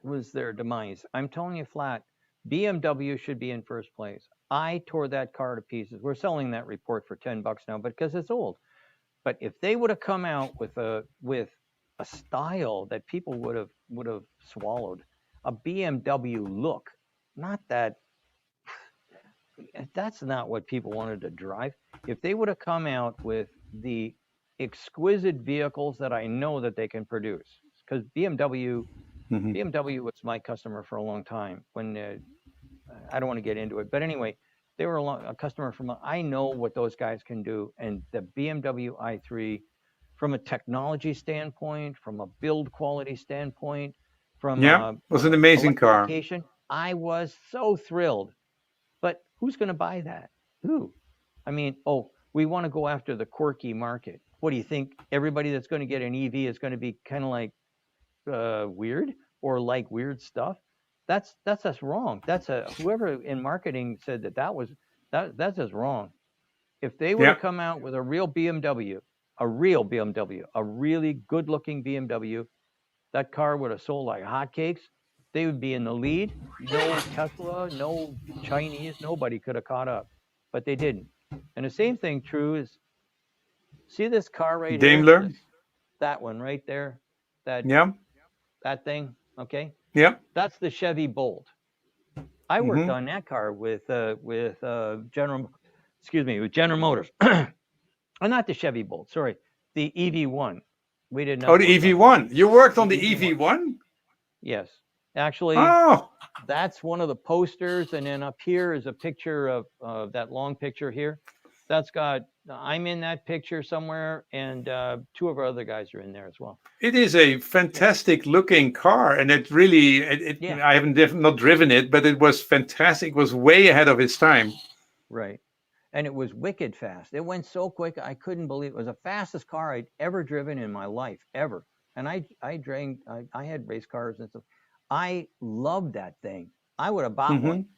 was their demise. I'm telling you flat, BMW should be in first place. I tore that car to pieces. We're selling that report for $10 now, but because it's old. But if they would have come out with a style that people would have swallowed, a BMW look, not that that's not what people wanted to drive. If they would have come out with the exquisite vehicles that I know that they can produce, because Mhm. BMW was my customer for a long time. When I don't want to get into it, but anyway, they were a customer from. I know what those guys can do, and the BMW i3, from a technology standpoint, from a build quality standpoint, from Yeah, it was an amazing car. electrification, I was so thrilled. But who's going to buy that? Who? I mean, oh, we want to go after the quirky market. What do you think? Everybody that's going to get an EV is going to be kind of like weird or like weird stuff? That's us wrong. That's a whoever in marketing said that's just wrong. If they would Yeah. have come out with a real BMW, a real BMW, a really good looking BMW, that car would have sold like hotcakes. they would be in the lead. No Tesla, no Chinese, nobody could have caught up, but they didn't. And the same thing true is, see this car right here, Daimler. that one right there, that Yeah. that thing, okay? Yeah. That's the Chevy Bolt. I worked Mhm. on that car with General Motors. Oh, not the Chevy Bolt, sorry, the EV1. We did Oh, not the work on EV1. You worked on the the EV1. EV1? Yes, actually, Oh, that's one of the posters, and then up here is a picture of that long picture here. That's got, I'm in that picture somewhere, and two of our other guys are in there as well. it is a fantastic looking car, and it really, Yeah. I haven't not driven it, but it was fantastic. It was way ahead of its time. Right. And it was wicked fast. It went so quick, I couldn't believe it. It was the fastest car I'd ever driven in my life, ever. And I had race cars and stuff. I loved that thing. I would have bought one,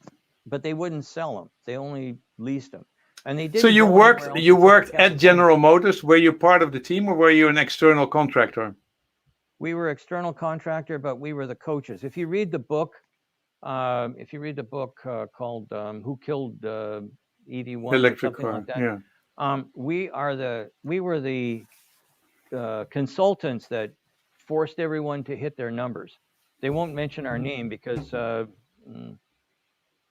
but they wouldn't sell them. They only leased them. And they didn't. So you go anywhere else you except worked for at California. General Motors. Were you part of the team, or were you an external contractor? We were external contractor, but we were the coaches. If you read the book, called "Who Killed EV1" or Electric something car. like that, Yeah. we were the consultants that forced everyone to hit their numbers. They won't mention our name because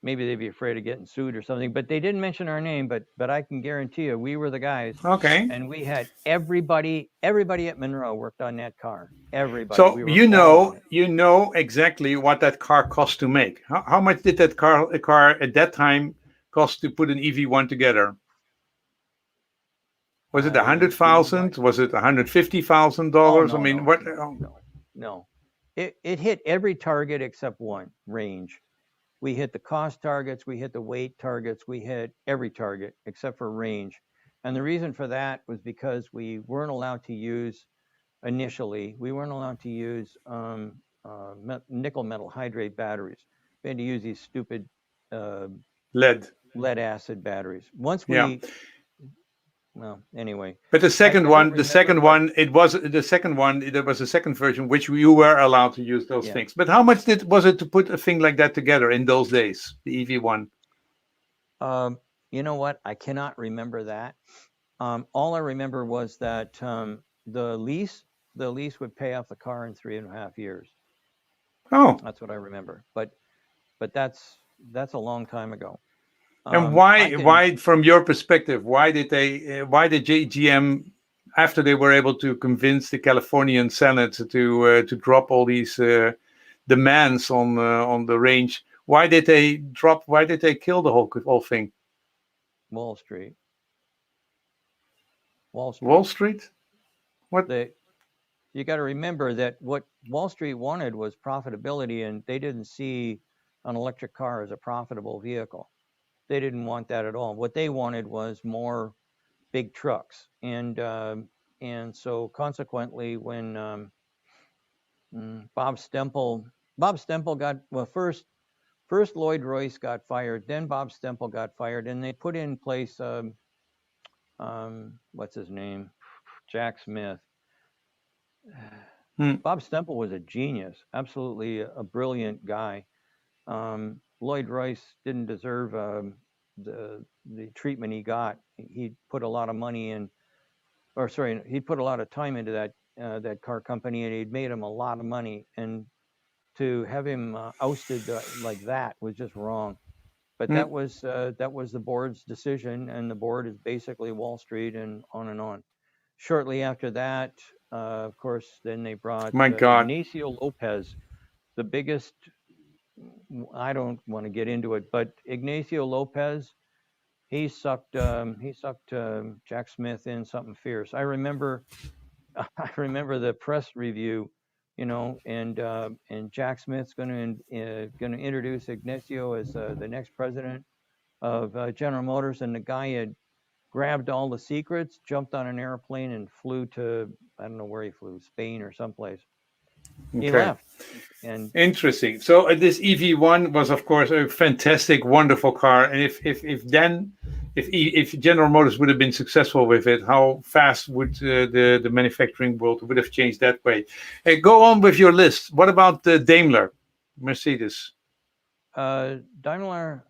maybe they'd be afraid of getting sued or something. But they didn't mention our name. But I can guarantee you, we were the guys. Okay. And we had everybody at Munro worked on that car. Everybody. So We you know exactly what that car cost to make. How much did that car at that time cost to put an EV1 together? Was it 100,000? Was it $150,000? No, I mean, no, what? No. It hit every target except one, range. We hit the cost targets, we hit the weight targets, we hit every target except for range. And the reason for that was because we weren't allowed to use, initially, nickel metal hydrate batteries. We had to use these stupid lead acid batteries. Once we, well, anyway. But the second one, there was a second version which you were allowed to use those things. But how much was it to put a thing like that together in those days, the EV1? You know what? I cannot remember that. All I remember was that the lease would pay off the car in 3.5 years. Oh, that's what I remember. But that's a long time ago. And why, from your perspective, why did GM, after they were able to convince the Californian Senate to drop all these demands on the range, why did they kill the whole thing? Wall Street. Wall Street? What? You got to remember that what Wall Street wanted was profitability, and they didn't see an electric car as a profitable vehicle. They didn't want that at all. What they wanted was more big trucks, and so consequently, when Bob Stempel got, well, first Lloyd Royce got fired, then Bob Stempel got fired, and they put in place what's his name, Jack Smith. Bob Stempel was a genius, absolutely a brilliant guy. Lloyd Royce didn't deserve the treatment he got. He put a lot of money in, he put a lot of time into that car company, and he'd made him a lot of money. And to have him ousted like that was just wrong. But that was the board's decision, and the board is basically Wall Street and on and on. Shortly after that, of course, then they brought Ignacio Lopez, the biggest. I don't want to get into it, but Ignacio Lopez, he sucked Jack Smith in something fierce. I remember the press review, and Jack Smith's going to introduce Ignacio as the next president of General Motors, and the guy had grabbed all the secrets, jumped on an airplane, and flew to, I don't know where he flew, Spain or someplace. He left. And interesting. So this EV1 was, of course, a fantastic, wonderful car. And if General Motors would have been successful with it, how fast would the manufacturing world would have changed that way? Go on with your list. What about the Daimler? Mercedes? Daimler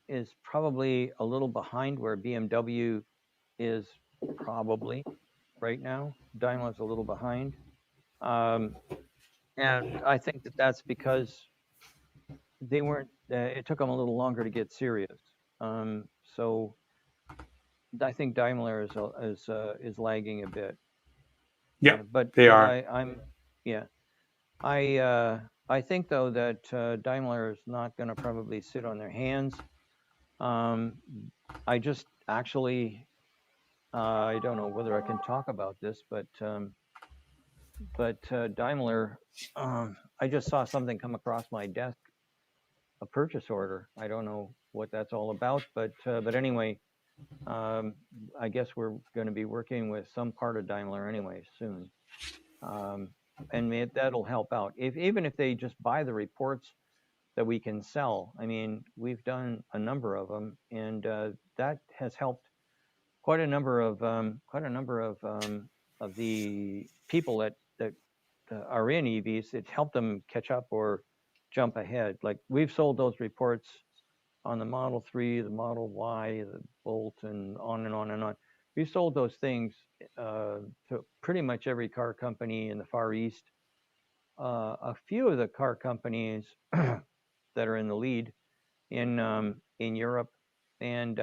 is probably a little behind where BMW is probably right now. Daimler's a little behind. And I think that that's because they weren't, it took them a little longer to get serious. So I think Daimler is lagging a bit. Yeah, but they are. I think though that Daimler is not going to probably sit on their hands. I just actually I don't know whether I can talk about this, but Daimler, I just saw something come across my desk, a purchase order. I don't know what that's all about, but anyway, I guess we're going to be working with some part of Daimler anyway soon, and that'll help out. Even if they just buy the reports that we can sell. I mean, we've done a number of them, and that has helped quite a number of the people that are in EVs. It's helped them catch up or jump ahead. Like we've sold those reports on the Model 3, the Model Y, the Bolt, and on and on and on. We sold those things to pretty much every car company in the Far East. A few of the car companies that are in the lead in Europe, and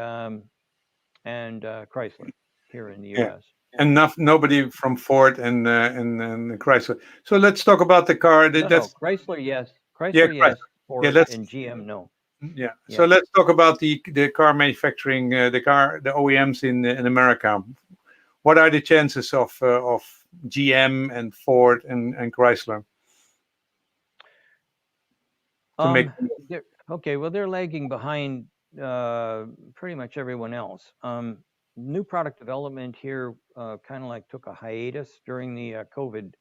Chrysler here in the U.S. And nobody from Ford and Chrysler. So let's talk about the car. No, Chrysler, yes. Chrysler, yes. Ford and GM, no. Yeah. So let's talk about the car manufacturing, the OEMs in America. What are the chances of GM and Ford and Chrysler to make? Okay, well, they're lagging behind pretty much everyone else. New product development here kind of like took a hiatus during the COVID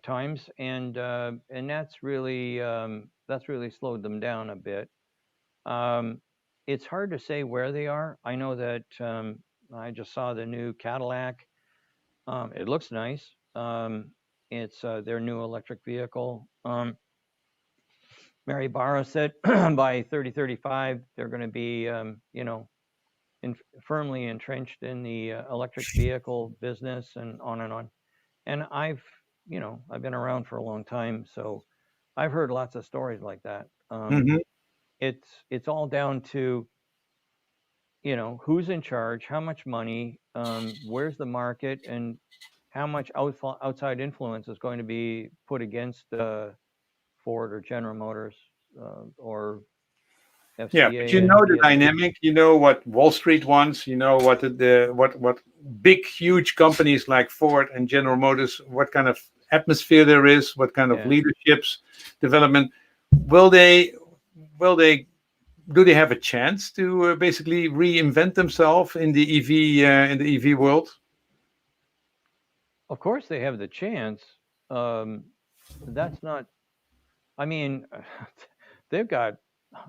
times, and that's really slowed them down a bit. It's hard to say where they are. I know that I just saw the new Cadillac. It looks nice. It's their new electric vehicle. Mary Barra said by 3035 they're going to be, firmly entrenched in the electric vehicle business and on and on. And I've been around for a long time, so I've heard lots of stories like that. It's all down to, who's in charge, how much money, where's the market, and how much outside influence is going to be put against Ford or General Motors or FCA. Yeah, but you know the dynamic. You know what Wall Street wants. You know what what big, huge companies like Ford and General Motors. What kind of atmosphere there is. What kind of leaderships development. Will they? Do they have a chance to basically reinvent themselves in the EV world? Of course, they have the chance. That's not. I mean, they've got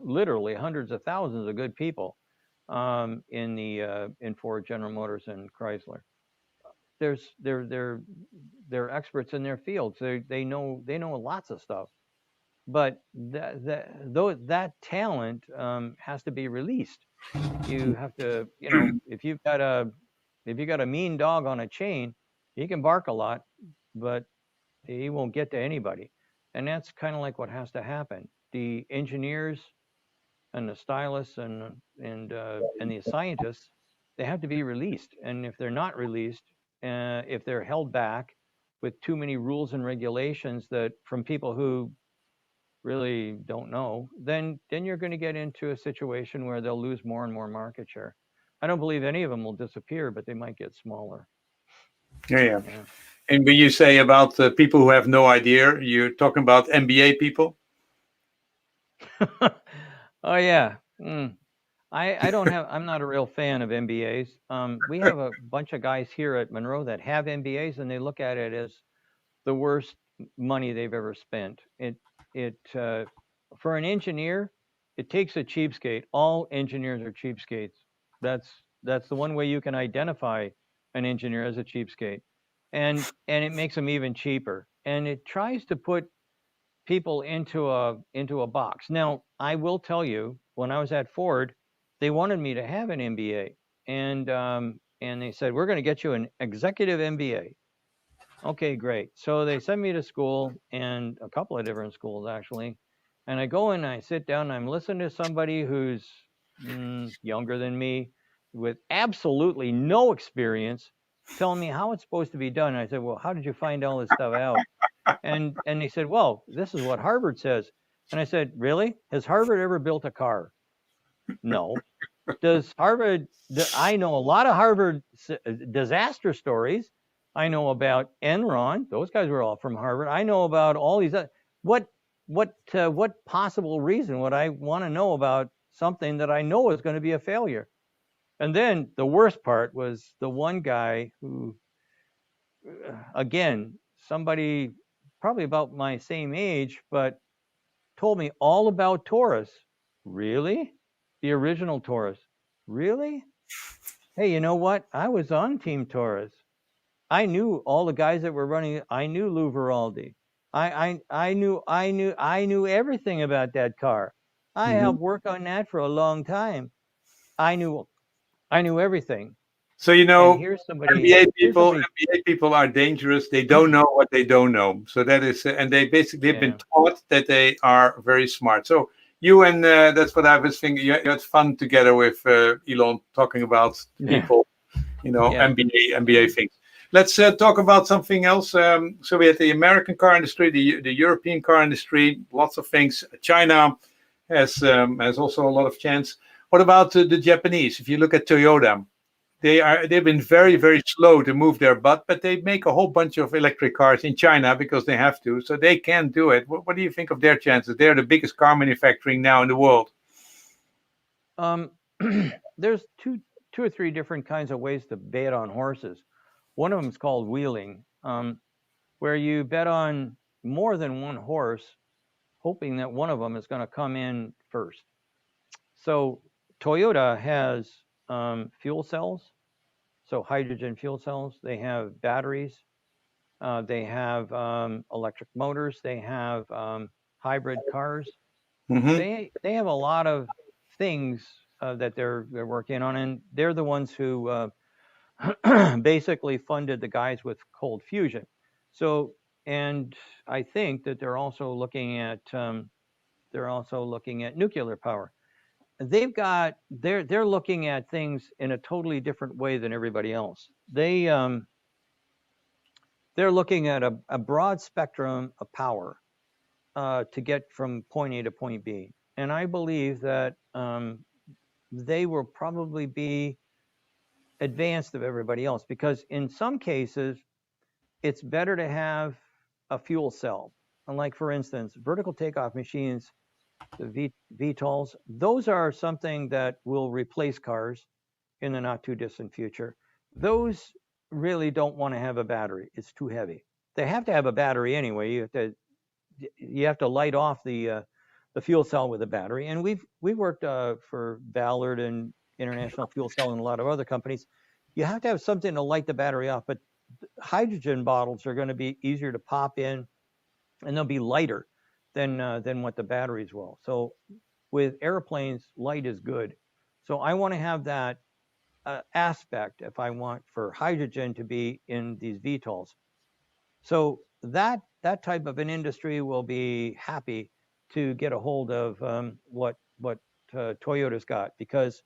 literally hundreds of thousands of good people in Ford, General Motors, and Chrysler. They're experts in their fields. They know lots of stuff, but that talent has to be released. You have to, if you've got a mean dog on a chain, he can bark a lot, but he won't get to anybody. And that's kind of like what has to happen. The engineers and the stylists and the scientists, they have to be released. And if they're not released, if they're held back with too many rules and regulations that from people who really don't know, then you're going to get into a situation where they'll lose more and more market share. I don't believe any of them will disappear, but they might get smaller. Yeah. And when you say about the people who have no idea, you're talking about MBA people? Oh, yeah. I don't have, I'm not a real fan of MBAs. We have a bunch of guys here at Munro that have MBAs, and they look at it as the worst money they've ever spent. For an engineer, it takes a cheapskate. All engineers are cheapskates. That's the one way you can identify an engineer as a cheapskate. And it makes them even cheaper. And it tries to put people into a box. Now, I will tell you, when I was at Ford, they wanted me to have an MBA, and they said, we're going to get you an executive MBA. Okay, great. So they sent me to school, and a couple of different schools actually. And I go in, and I sit down, and I'm listening to somebody who's younger than me, with absolutely no experience, telling me how it's supposed to be done. And I said, well, how did you find all this stuff out? And he said, well, this is what Harvard says. And I said, really? Has Harvard ever built a car? No. Does Harvard? I know a lot of Harvard disaster stories. I know about Enron. Those guys were all from Harvard. I know about all these. What possible reason would I want to know about something that I know is going to be a failure? And then the worst part was the one guy who, again, somebody probably about my same age, but told me all about Taurus. Really? The original Taurus. Really? Hey, you know what? I was on Team Taurus. I knew all the guys that were running. I knew Lou Veraldi. I knew everything about that car. I helped work on that for a long time. I knew everything. So And here's somebody. MBA people are dangerous. They don't know what they don't know. So that is, and they've been taught that they are very smart. So you and that's what I was thinking. You had fun together with Elon talking about people, MBA things. Let's talk about something else. So we had the American car industry, the European car industry, lots of things. China has also a lot of chance. What about the Japanese? If you look at Toyota, they've been very, very slow to move their butt, but they make a whole bunch of electric cars in China because they have to, so they can do it. What do you think of their chances? They're the biggest car manufacturing now in the world. There's two or three different kinds of ways to bet on horses. One of them is called wheeling, where you bet on more than one horse, hoping that one of them is going to come in first. So Toyota has fuel cells, so hydrogen fuel cells. They have batteries. They have electric motors. They have hybrid cars. They have a lot of things that they're working on, and they're the ones who basically funded the guys with cold fusion. So, and I think that they're also looking at nuclear power. They're looking at things in a totally different way than everybody else. They're looking at a broad spectrum of power to get from point A to point B. And I believe that they will probably be advanced of everybody else, because in some cases it's better to have a fuel cell. And like, for instance, vertical takeoff machines, the VTOLs, those are something that will replace cars in the not too distant future. Those really don't want to have a battery. It's too heavy. They have to have a battery anyway. You have to light off the fuel cell with a battery. And we've worked for Ballard and International Fuel Cell and a lot of other companies. You have to have something to light the battery off, but hydrogen bottles are going to be easier to pop in, and they'll be lighter than what the batteries will. So with airplanes, light is good. So I want to have that aspect if I want for hydrogen to be in these VTOLs. So that type of an industry will be happy to get a hold of what Toyota's got, because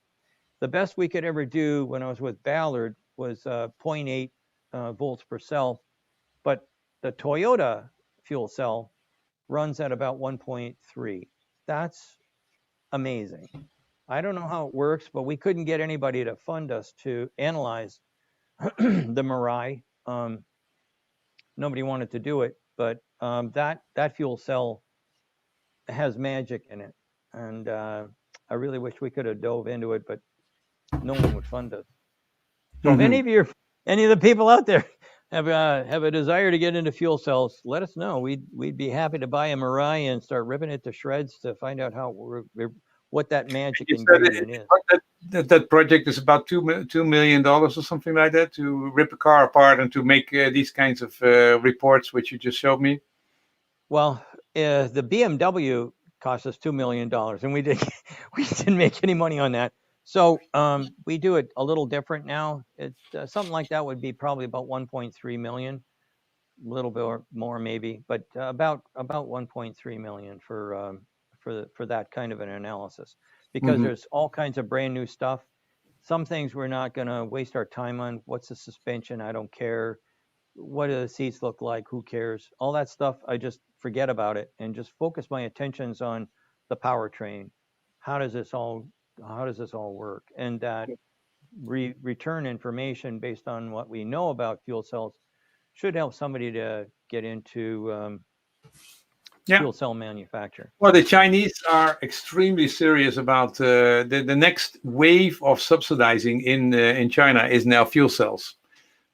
the best we could ever do when I was with Ballard was 0.8 volts per cell, but the Toyota fuel cell runs at about 1.3. That's amazing. I don't know how it works, but we couldn't get anybody to fund us to analyze the Mirai. Nobody wanted to do it, but that fuel cell has magic in it, and I really wish we could have dove into it, but no one would fund us. So if any of the people out there have a desire to get into fuel cells, let us know. We'd be happy to buy a Mirai and start ripping it to shreds to find out what that magic ingredient is. That project is about $2 million or something like that, to rip a car apart and to make these kinds of reports which you just showed me. Well, The BMW cost us $2 million, and we didn't make any money on that. So we do it a little different now. Something like that would be probably about 1.3 million, a little bit more maybe, but about 1.3 million for that kind of an analysis, because there's all kinds of brand new stuff. Some things we're not going to waste our time on. What's the suspension? I don't care. What do the seats look like? Who cares? All that stuff, I just forget about it and just focus my attentions on the powertrain. How does this all work? And that return information based on what we know about fuel cells should help somebody to get into fuel cell manufacture. Well, the Chinese are extremely serious about the next wave of subsidizing in China is now fuel cells,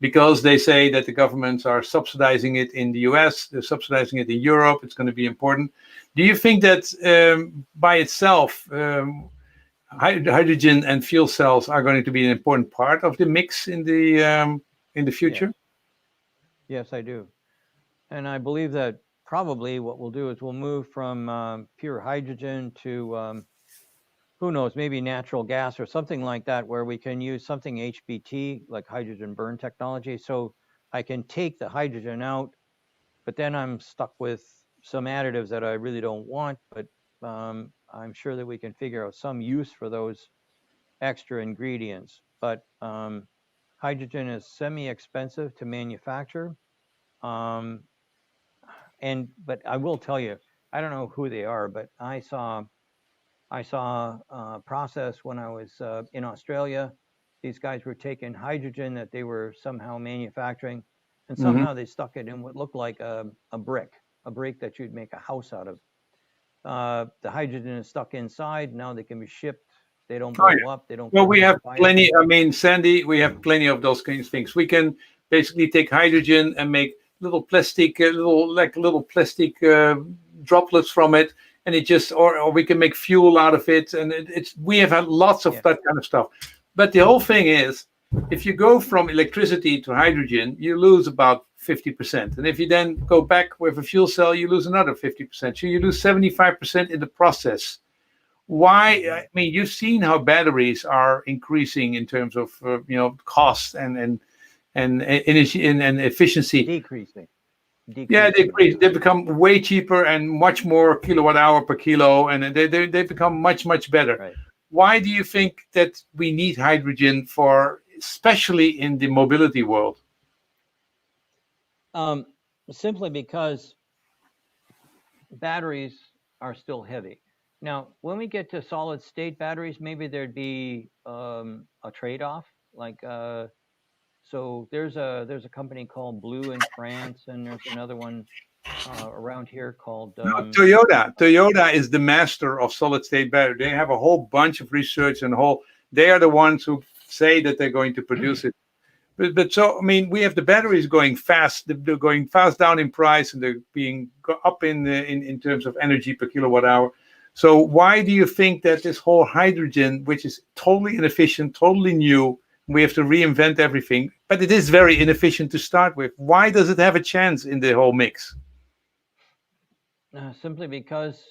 because they say that the governments are subsidizing it in the US, they're subsidizing it in Europe. It's going to be important. Do you think that by itself, hydrogen and fuel cells are going to be an important part of the mix in the future? Yes, I do. And I believe that probably what we'll do is we'll move from pure hydrogen to, who knows, maybe natural gas or something like that, where we can use something HBT, like hydrogen burn technology. So I can take the hydrogen out, but then I'm stuck with some additives that I really don't want. But I'm sure that we can figure out some use for those extra ingredients. But hydrogen is semi-expensive to manufacture. But I will tell you, I don't know who they are, but I saw a process when I was in Australia. These guys were taking hydrogen that they were somehow manufacturing, and somehow they stuck it in what looked like a brick that you'd make a house out of. The hydrogen is stuck inside. Now they can be shipped. They don't blow up. They don't. Well, we have plenty. I mean, Sandy, we have plenty of those kinds of things. We can basically take hydrogen and make little plastic, little plastic droplets from it, and it just, or we can make fuel out of it, and we have had lots of that kind of stuff. But the whole thing is, if you go from electricity to hydrogen, you lose about 50%, and if you then go back with a fuel cell, you lose another 50%. So you lose 75% in the process. Why? I mean, you've seen how batteries are increasing in terms of cost and energy and efficiency. Decreasing. Yeah, they become way cheaper and much more kilowatt hour per kilo, and they become much better. Right. Why do you think that we need hydrogen for, especially in the mobility world? Simply because batteries are still heavy. Now, when we get to solid state batteries, maybe there'd be a trade-off. Like, so there's a company called Blue in France, and there's another one around here called Toyota. Toyota is the master of solid state battery. They have a whole bunch of research and they are the ones who say that they're going to produce it. But so, I mean, we have the batteries going fast. They're going fast down in price, and they're being up in terms of energy per kilowatt hour. So why do you think that this whole hydrogen, which is totally inefficient, totally new, we have to reinvent everything, but it is very inefficient to start with, why does it have a chance in the whole mix? Simply because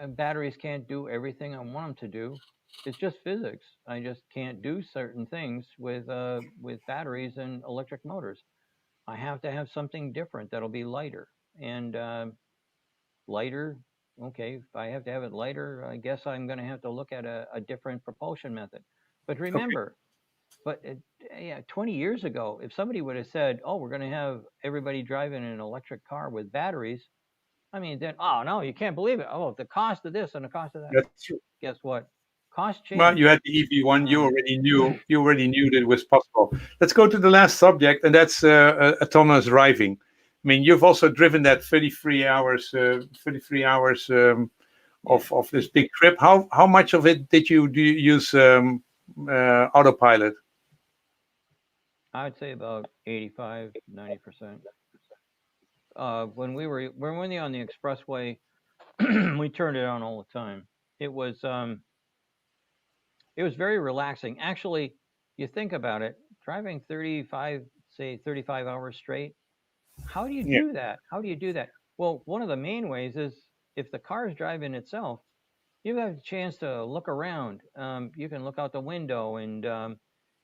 batteries can't do everything I want them to do. It's just physics. I just can't do certain things with batteries and electric motors. I have to have something different that'll be lighter. And lighter, okay, if I have to have it lighter, I guess I'm going to have to look at a different propulsion method. But remember, 20 years ago, if somebody would have said, oh, we're going to have everybody driving an electric car with batteries, I mean, then, oh, no, you can't believe it. Oh, the cost of this and the cost of that. That's true. Guess what? Cost change. Well, you had the EV1. You already knew that it was possible. Let's go to the last subject, and that's autonomous driving. I mean, you've also driven that 33 hours of this big trip. How much of it did you use autopilot? I would say about 85, 90%. When we were on the expressway, we turned it on all the time. It was very relaxing. Actually, you think about it, driving 35 hours straight. How do you do that? How do you do that? Well, one of the main ways is if the car is driving itself, you have a chance to look around. You can look out the window and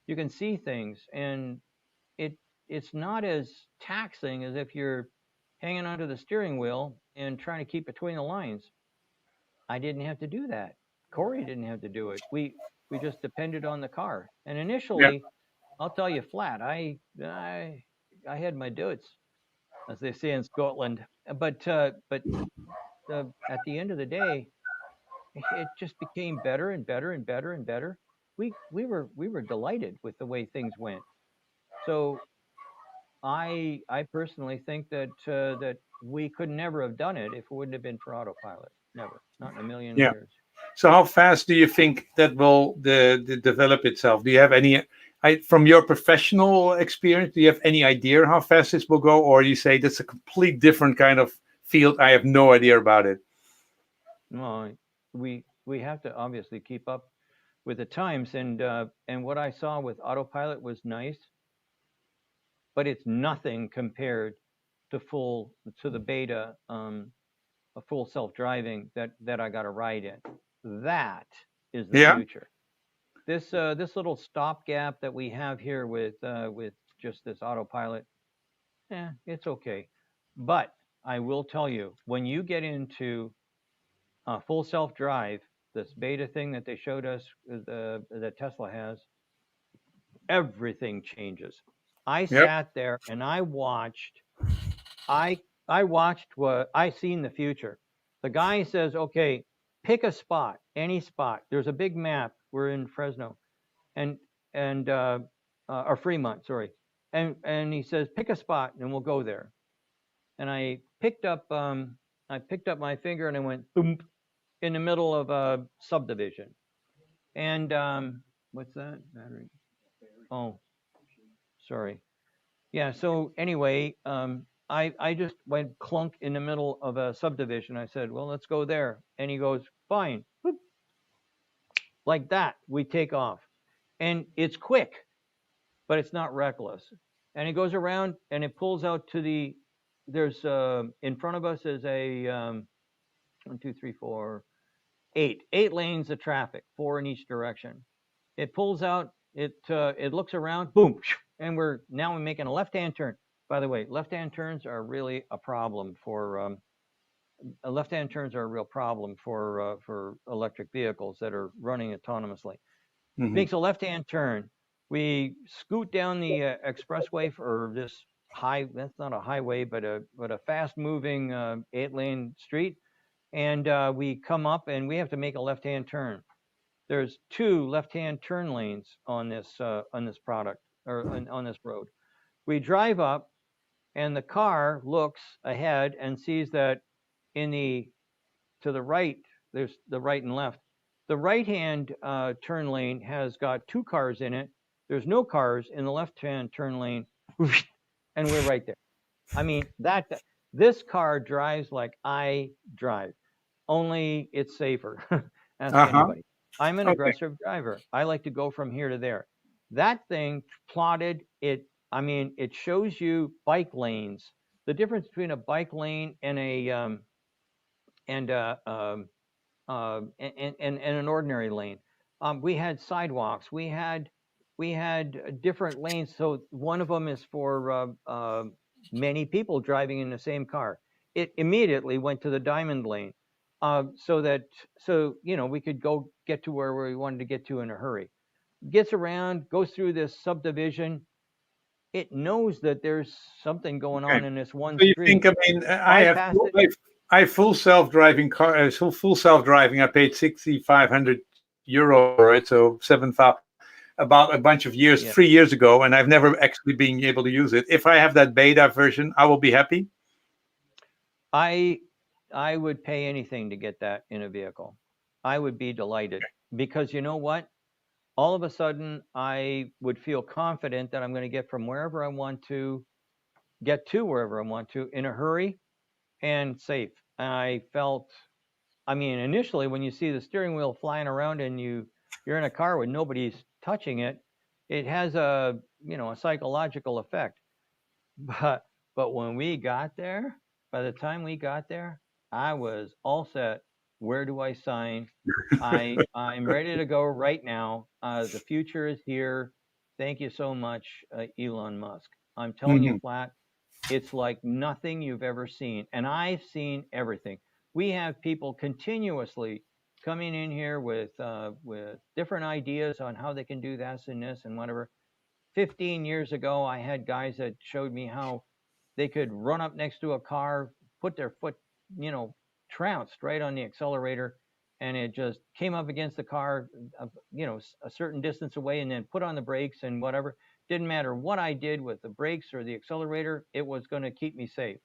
you can see things, and it it's not as taxing as if you're hanging onto the steering wheel and trying to keep between the lines. I didn't have to do that. Corey didn't have to do it. We just depended on the car. And Yeah. initially, I'll tell you flat, I had my doubts, as they say in Scotland. But at the end of the day, it just became better and better and better and better. We were delighted with the way things went. So I personally think that we could never have done it if it wouldn't have been for autopilot. Never, not in a million Yeah. years. So how fast do you think that will the develop itself? Do you have any, from your professional experience, do you have any idea how fast this will go, or you say that's a complete different kind of field? I have no idea about it. Well, we have to obviously keep up with the times, and what I saw with autopilot was nice, but it's nothing compared to the beta, a full self-driving that I got a ride in. That is the Yeah. future. This little stopgap that we have here with just this autopilot, it's okay. But I will tell you, when you get into full self-drive, this beta thing that they showed us, that Tesla has, everything changes. I Yep. sat there and I watched what I seen the future. The guy says, okay, pick a spot, any spot. There's a big map. We're in Fresno and or Fremont, sorry. And he says, pick a spot and we'll go there. And I picked up my finger and I went boom in the middle of a subdivision. And what's that? Battery. Oh, sorry. Yeah. So anyway, I just went clunk in the middle of a subdivision. I said, well, let's go there. And he goes, fine. Boop. Like that, we take off. And it's quick, but it's not reckless. And it goes around and it pulls out to there's in front of us is a 1, 2, 3, 4, 8 lanes of traffic, 4 in each direction. It pulls out, it looks around, boom, and we're making a left-hand turn. By the way, left-hand turns are really a problem for left-hand turns are a real problem for electric vehicles that are running autonomously. Mhm. Makes a left-hand turn. We scoot down the expressway for this that's not a highway, but a fast-moving 8-lane street. And we come up and we have to make a left-hand turn. There's 2 left-hand turn lanes on this product or on this road. We drive up and the car looks ahead and sees that to the right, there's the right and left. The right-hand turn lane has got 2 cars in it. There's no cars in the left-hand turn lane, and we're right there. I mean, this car drives like I drive, only it's safer. Ask anybody. I'm an Okay. aggressive driver. I like to go from here to there. That thing plotted it. I mean, it shows you bike lanes. The difference between a bike lane and and an ordinary lane. We had sidewalks. We had different lanes. So one of them is for many people driving in the same car. It immediately went to the diamond lane, so we could go get to where we wanted to get to in a hurry. Gets around, goes through this subdivision. It knows that there's something going Okay. on in this one So you street. think, I mean, Bypass it. I have full self-driving car, full self-driving. I paid 6,500 euro for it, so 7,000, about a bunch of years, Yeah. 3 years ago, and I've never actually been able to use it. If I have that beta version, I will be happy. I would pay anything to get that in a vehicle. I would be delighted because you know what? All of a sudden, I would feel confident that I'm going to get from wherever I want to get to wherever I want to in a hurry and safe. I mean, initially when you see the steering wheel flying around and you're in a car with nobody's touching it, it has a psychological effect. But when we got there, By the time we got there, I was all set. Where do I sign? I'm ready to go right now. The future is here. Thank you so much, Elon Musk. I'm telling you Mhm. flat, it's like nothing you've ever seen. And I've seen everything. We have people continuously coming in here with different ideas on how they can do this and this and whatever. 15 years ago, I had guys that showed me how they could run up next to a car, put their foot, trounced right on the accelerator, and it just came up against the car, a certain distance away, and then put on the brakes and whatever. Didn't matter what I did with the brakes or the accelerator, it was going to keep me safe.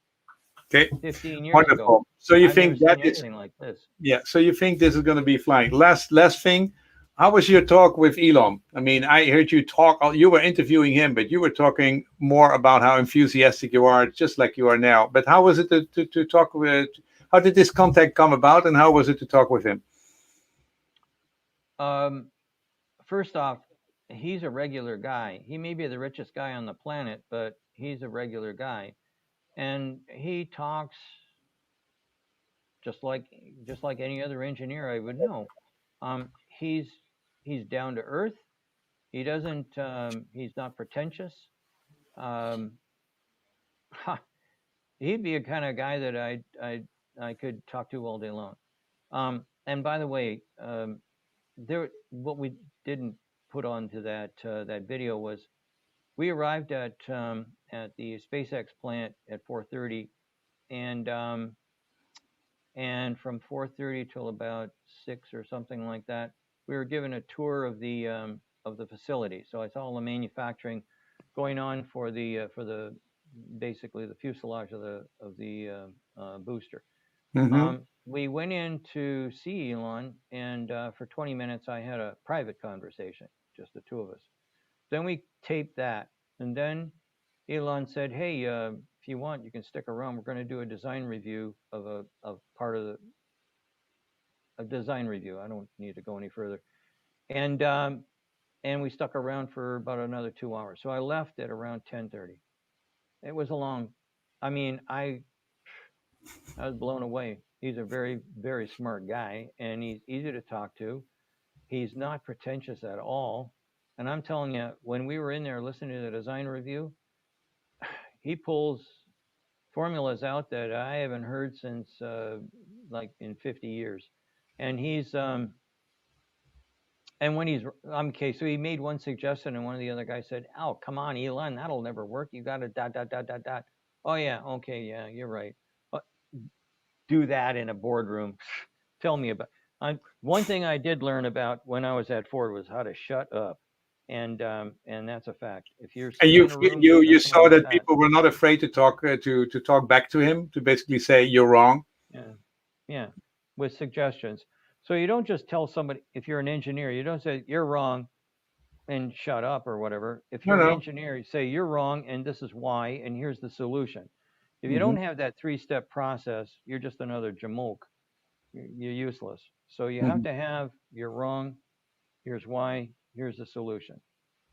Okay, 15 years ago, wonderful. So you I've never think that seen is, anything like this. yeah, so you think this is going to be flying. Last thing, how was your talk with Elon? I mean, I heard you talk, you were interviewing him, but you were talking more about how enthusiastic you are, just like you are now. But how was it to talk with, how did this contact come about, and how was it to talk with him? Um, First off, he's a regular guy. He may be the richest guy on the planet, but he's a regular guy, and he talks just like just like any other engineer I would know. Um, he's he's down to earth. He doesn't. He's not pretentious. Um, he'd be a kind of guy that I could talk to all day long. And by the way, there what we didn't put onto that video was we arrived at the SpaceX plant at 4:30, and from 4:30 till about 6 or something like that, we were given a tour of the facility. So I saw all the manufacturing going on for the basically the fuselage of the booster. Hmm. We went in to see Elon, and for 20 minutes I had a private conversation, just the two of us. Then we taped that, and then Elon said, "Hey, if you want, you can stick around. We're going to do a design review of part of a design review. I don't need to go any further." And we stuck around for about another 2 hours. So I left at around 10:30. It was a long. I mean, I was blown away. He's a very very smart guy, and he's easy to talk to. He's not pretentious at all. And I'm telling you, when we were in there listening to the design review, he pulls formulas out that I haven't heard since like in 50 years. And he's and when he's okay, so he made one suggestion, and one of the other guys said, "Oh, come on, Elon, that'll never work. You got to dot dot dot dot dot." Oh yeah, okay, yeah, you're right. But do that in a boardroom. Tell me about. One thing I did learn about when I was at Ford was how to shut up, and that's a fact. If you're And sitting in a room you with someone saw like that that, people were not afraid to talk to talk back to him, to basically say you're wrong. yeah, yeah, with suggestions. So you don't just tell somebody if you're an engineer, you don't say you're wrong and shut up or whatever. If No, you're an no. engineer, you say you're wrong and this is why and here's the solution. If you Hmm. don't have that three-step process, you're just another jamoke. You're useless. So you have Hmm. to have you're wrong, here's why, here's the solution.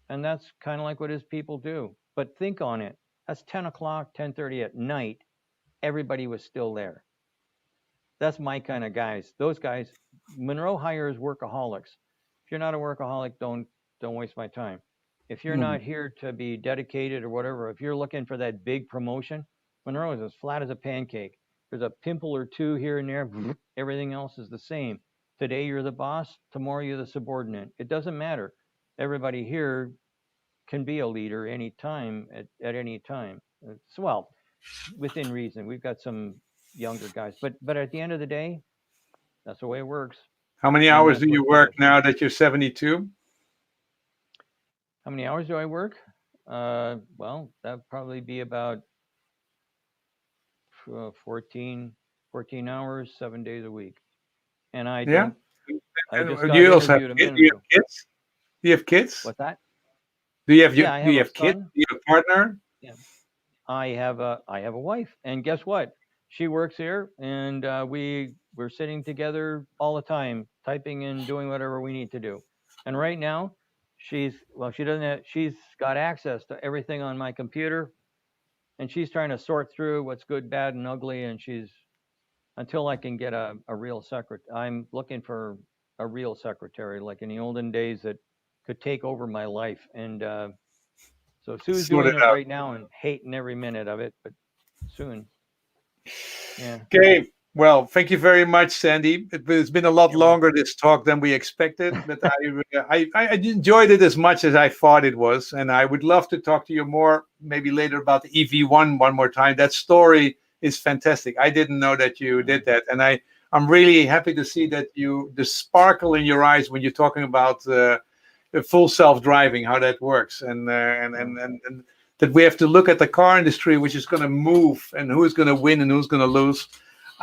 And that's kind of like what his people do. But think on it. That's 10 o'clock, 10:30 at night. Everybody was still there. That's my kind of guys. Those guys, Munro hires workaholics. If you're not a workaholic, don't waste my time. If you're Hmm. not here to be dedicated or whatever, if you're looking for that big promotion, Munro is as flat as a pancake. There's a pimple or two here and there. Everything else is the same. Today you're the boss. Tomorrow you're the subordinate. It doesn't matter. Everybody here can be a leader anytime at any time. It's, well, within reason. We've got some younger guys, but at the end of the day, that's the way it works, How many and hours that's do what you work matters. now that you're 72? How many hours do I work? Well, that'd probably be about 14, 14 hours, 7 days a week. And I Yeah. don't. I just And do got you also have interviewed a kids? minute Do you have ago. kids? Do you have kids? What's that? Do Yeah, I you have a have kids? son. Do you have a partner? Yeah, I have a wife, and guess what? She works here, and we're sitting together all the time, typing and doing whatever we need to do. And right now, she doesn't have, she's got access to everything on my computer, and she's trying to sort through what's good, bad, and ugly. And until I can get a real secretary, I'm looking for a real secretary, like in the olden days, that could take over my life. And so Sue's Sort doing it it out. right now and hating every minute of it, but soon. Yeah. Okay. Well, thank you very much, Sandy. It's been a lot You're longer, this talk, than we expected, but I enjoyed it as much as I thought it was. And I would love to talk to you more, maybe later, about the EV1 one more time. That story is fantastic. I didn't know that you did that. And I'm really happy to see that the sparkle in your eyes when you're talking about the full self-driving, how that works. And that we have to look at the car industry, which is going to move, and who's going to win and who's going to lose.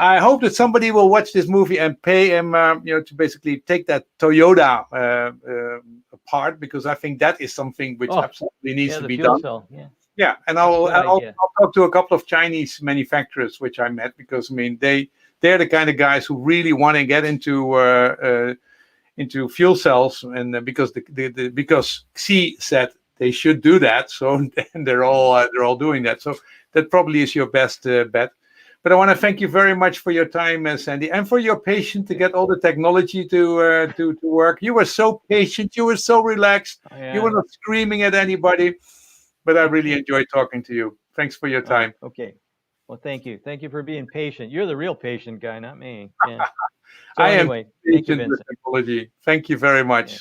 I hope that somebody will watch this movie and pay him, to basically take that Toyota apart, because I think that is something which absolutely needs to be done. Cell. Yeah. Yeah, and I'll talk to a couple of Chinese manufacturers which I met, because I mean they're the kind of guys who really want to get into fuel cells, and because because Xi said they should do that, so they're all doing that. So that probably is your best bet. But I want to thank you very much for your time, Sandy, and for your patience to get all the technology to work. You were so patient. You were so relaxed. Yeah. You were not screaming at anybody. But I really enjoyed talking to you. Thanks for your time. Okay. Well, thank you. Thank you for being patient. You're the real patient guy, not me. Yeah. So I anyway, am patient with technology. Thank you very much. Yeah.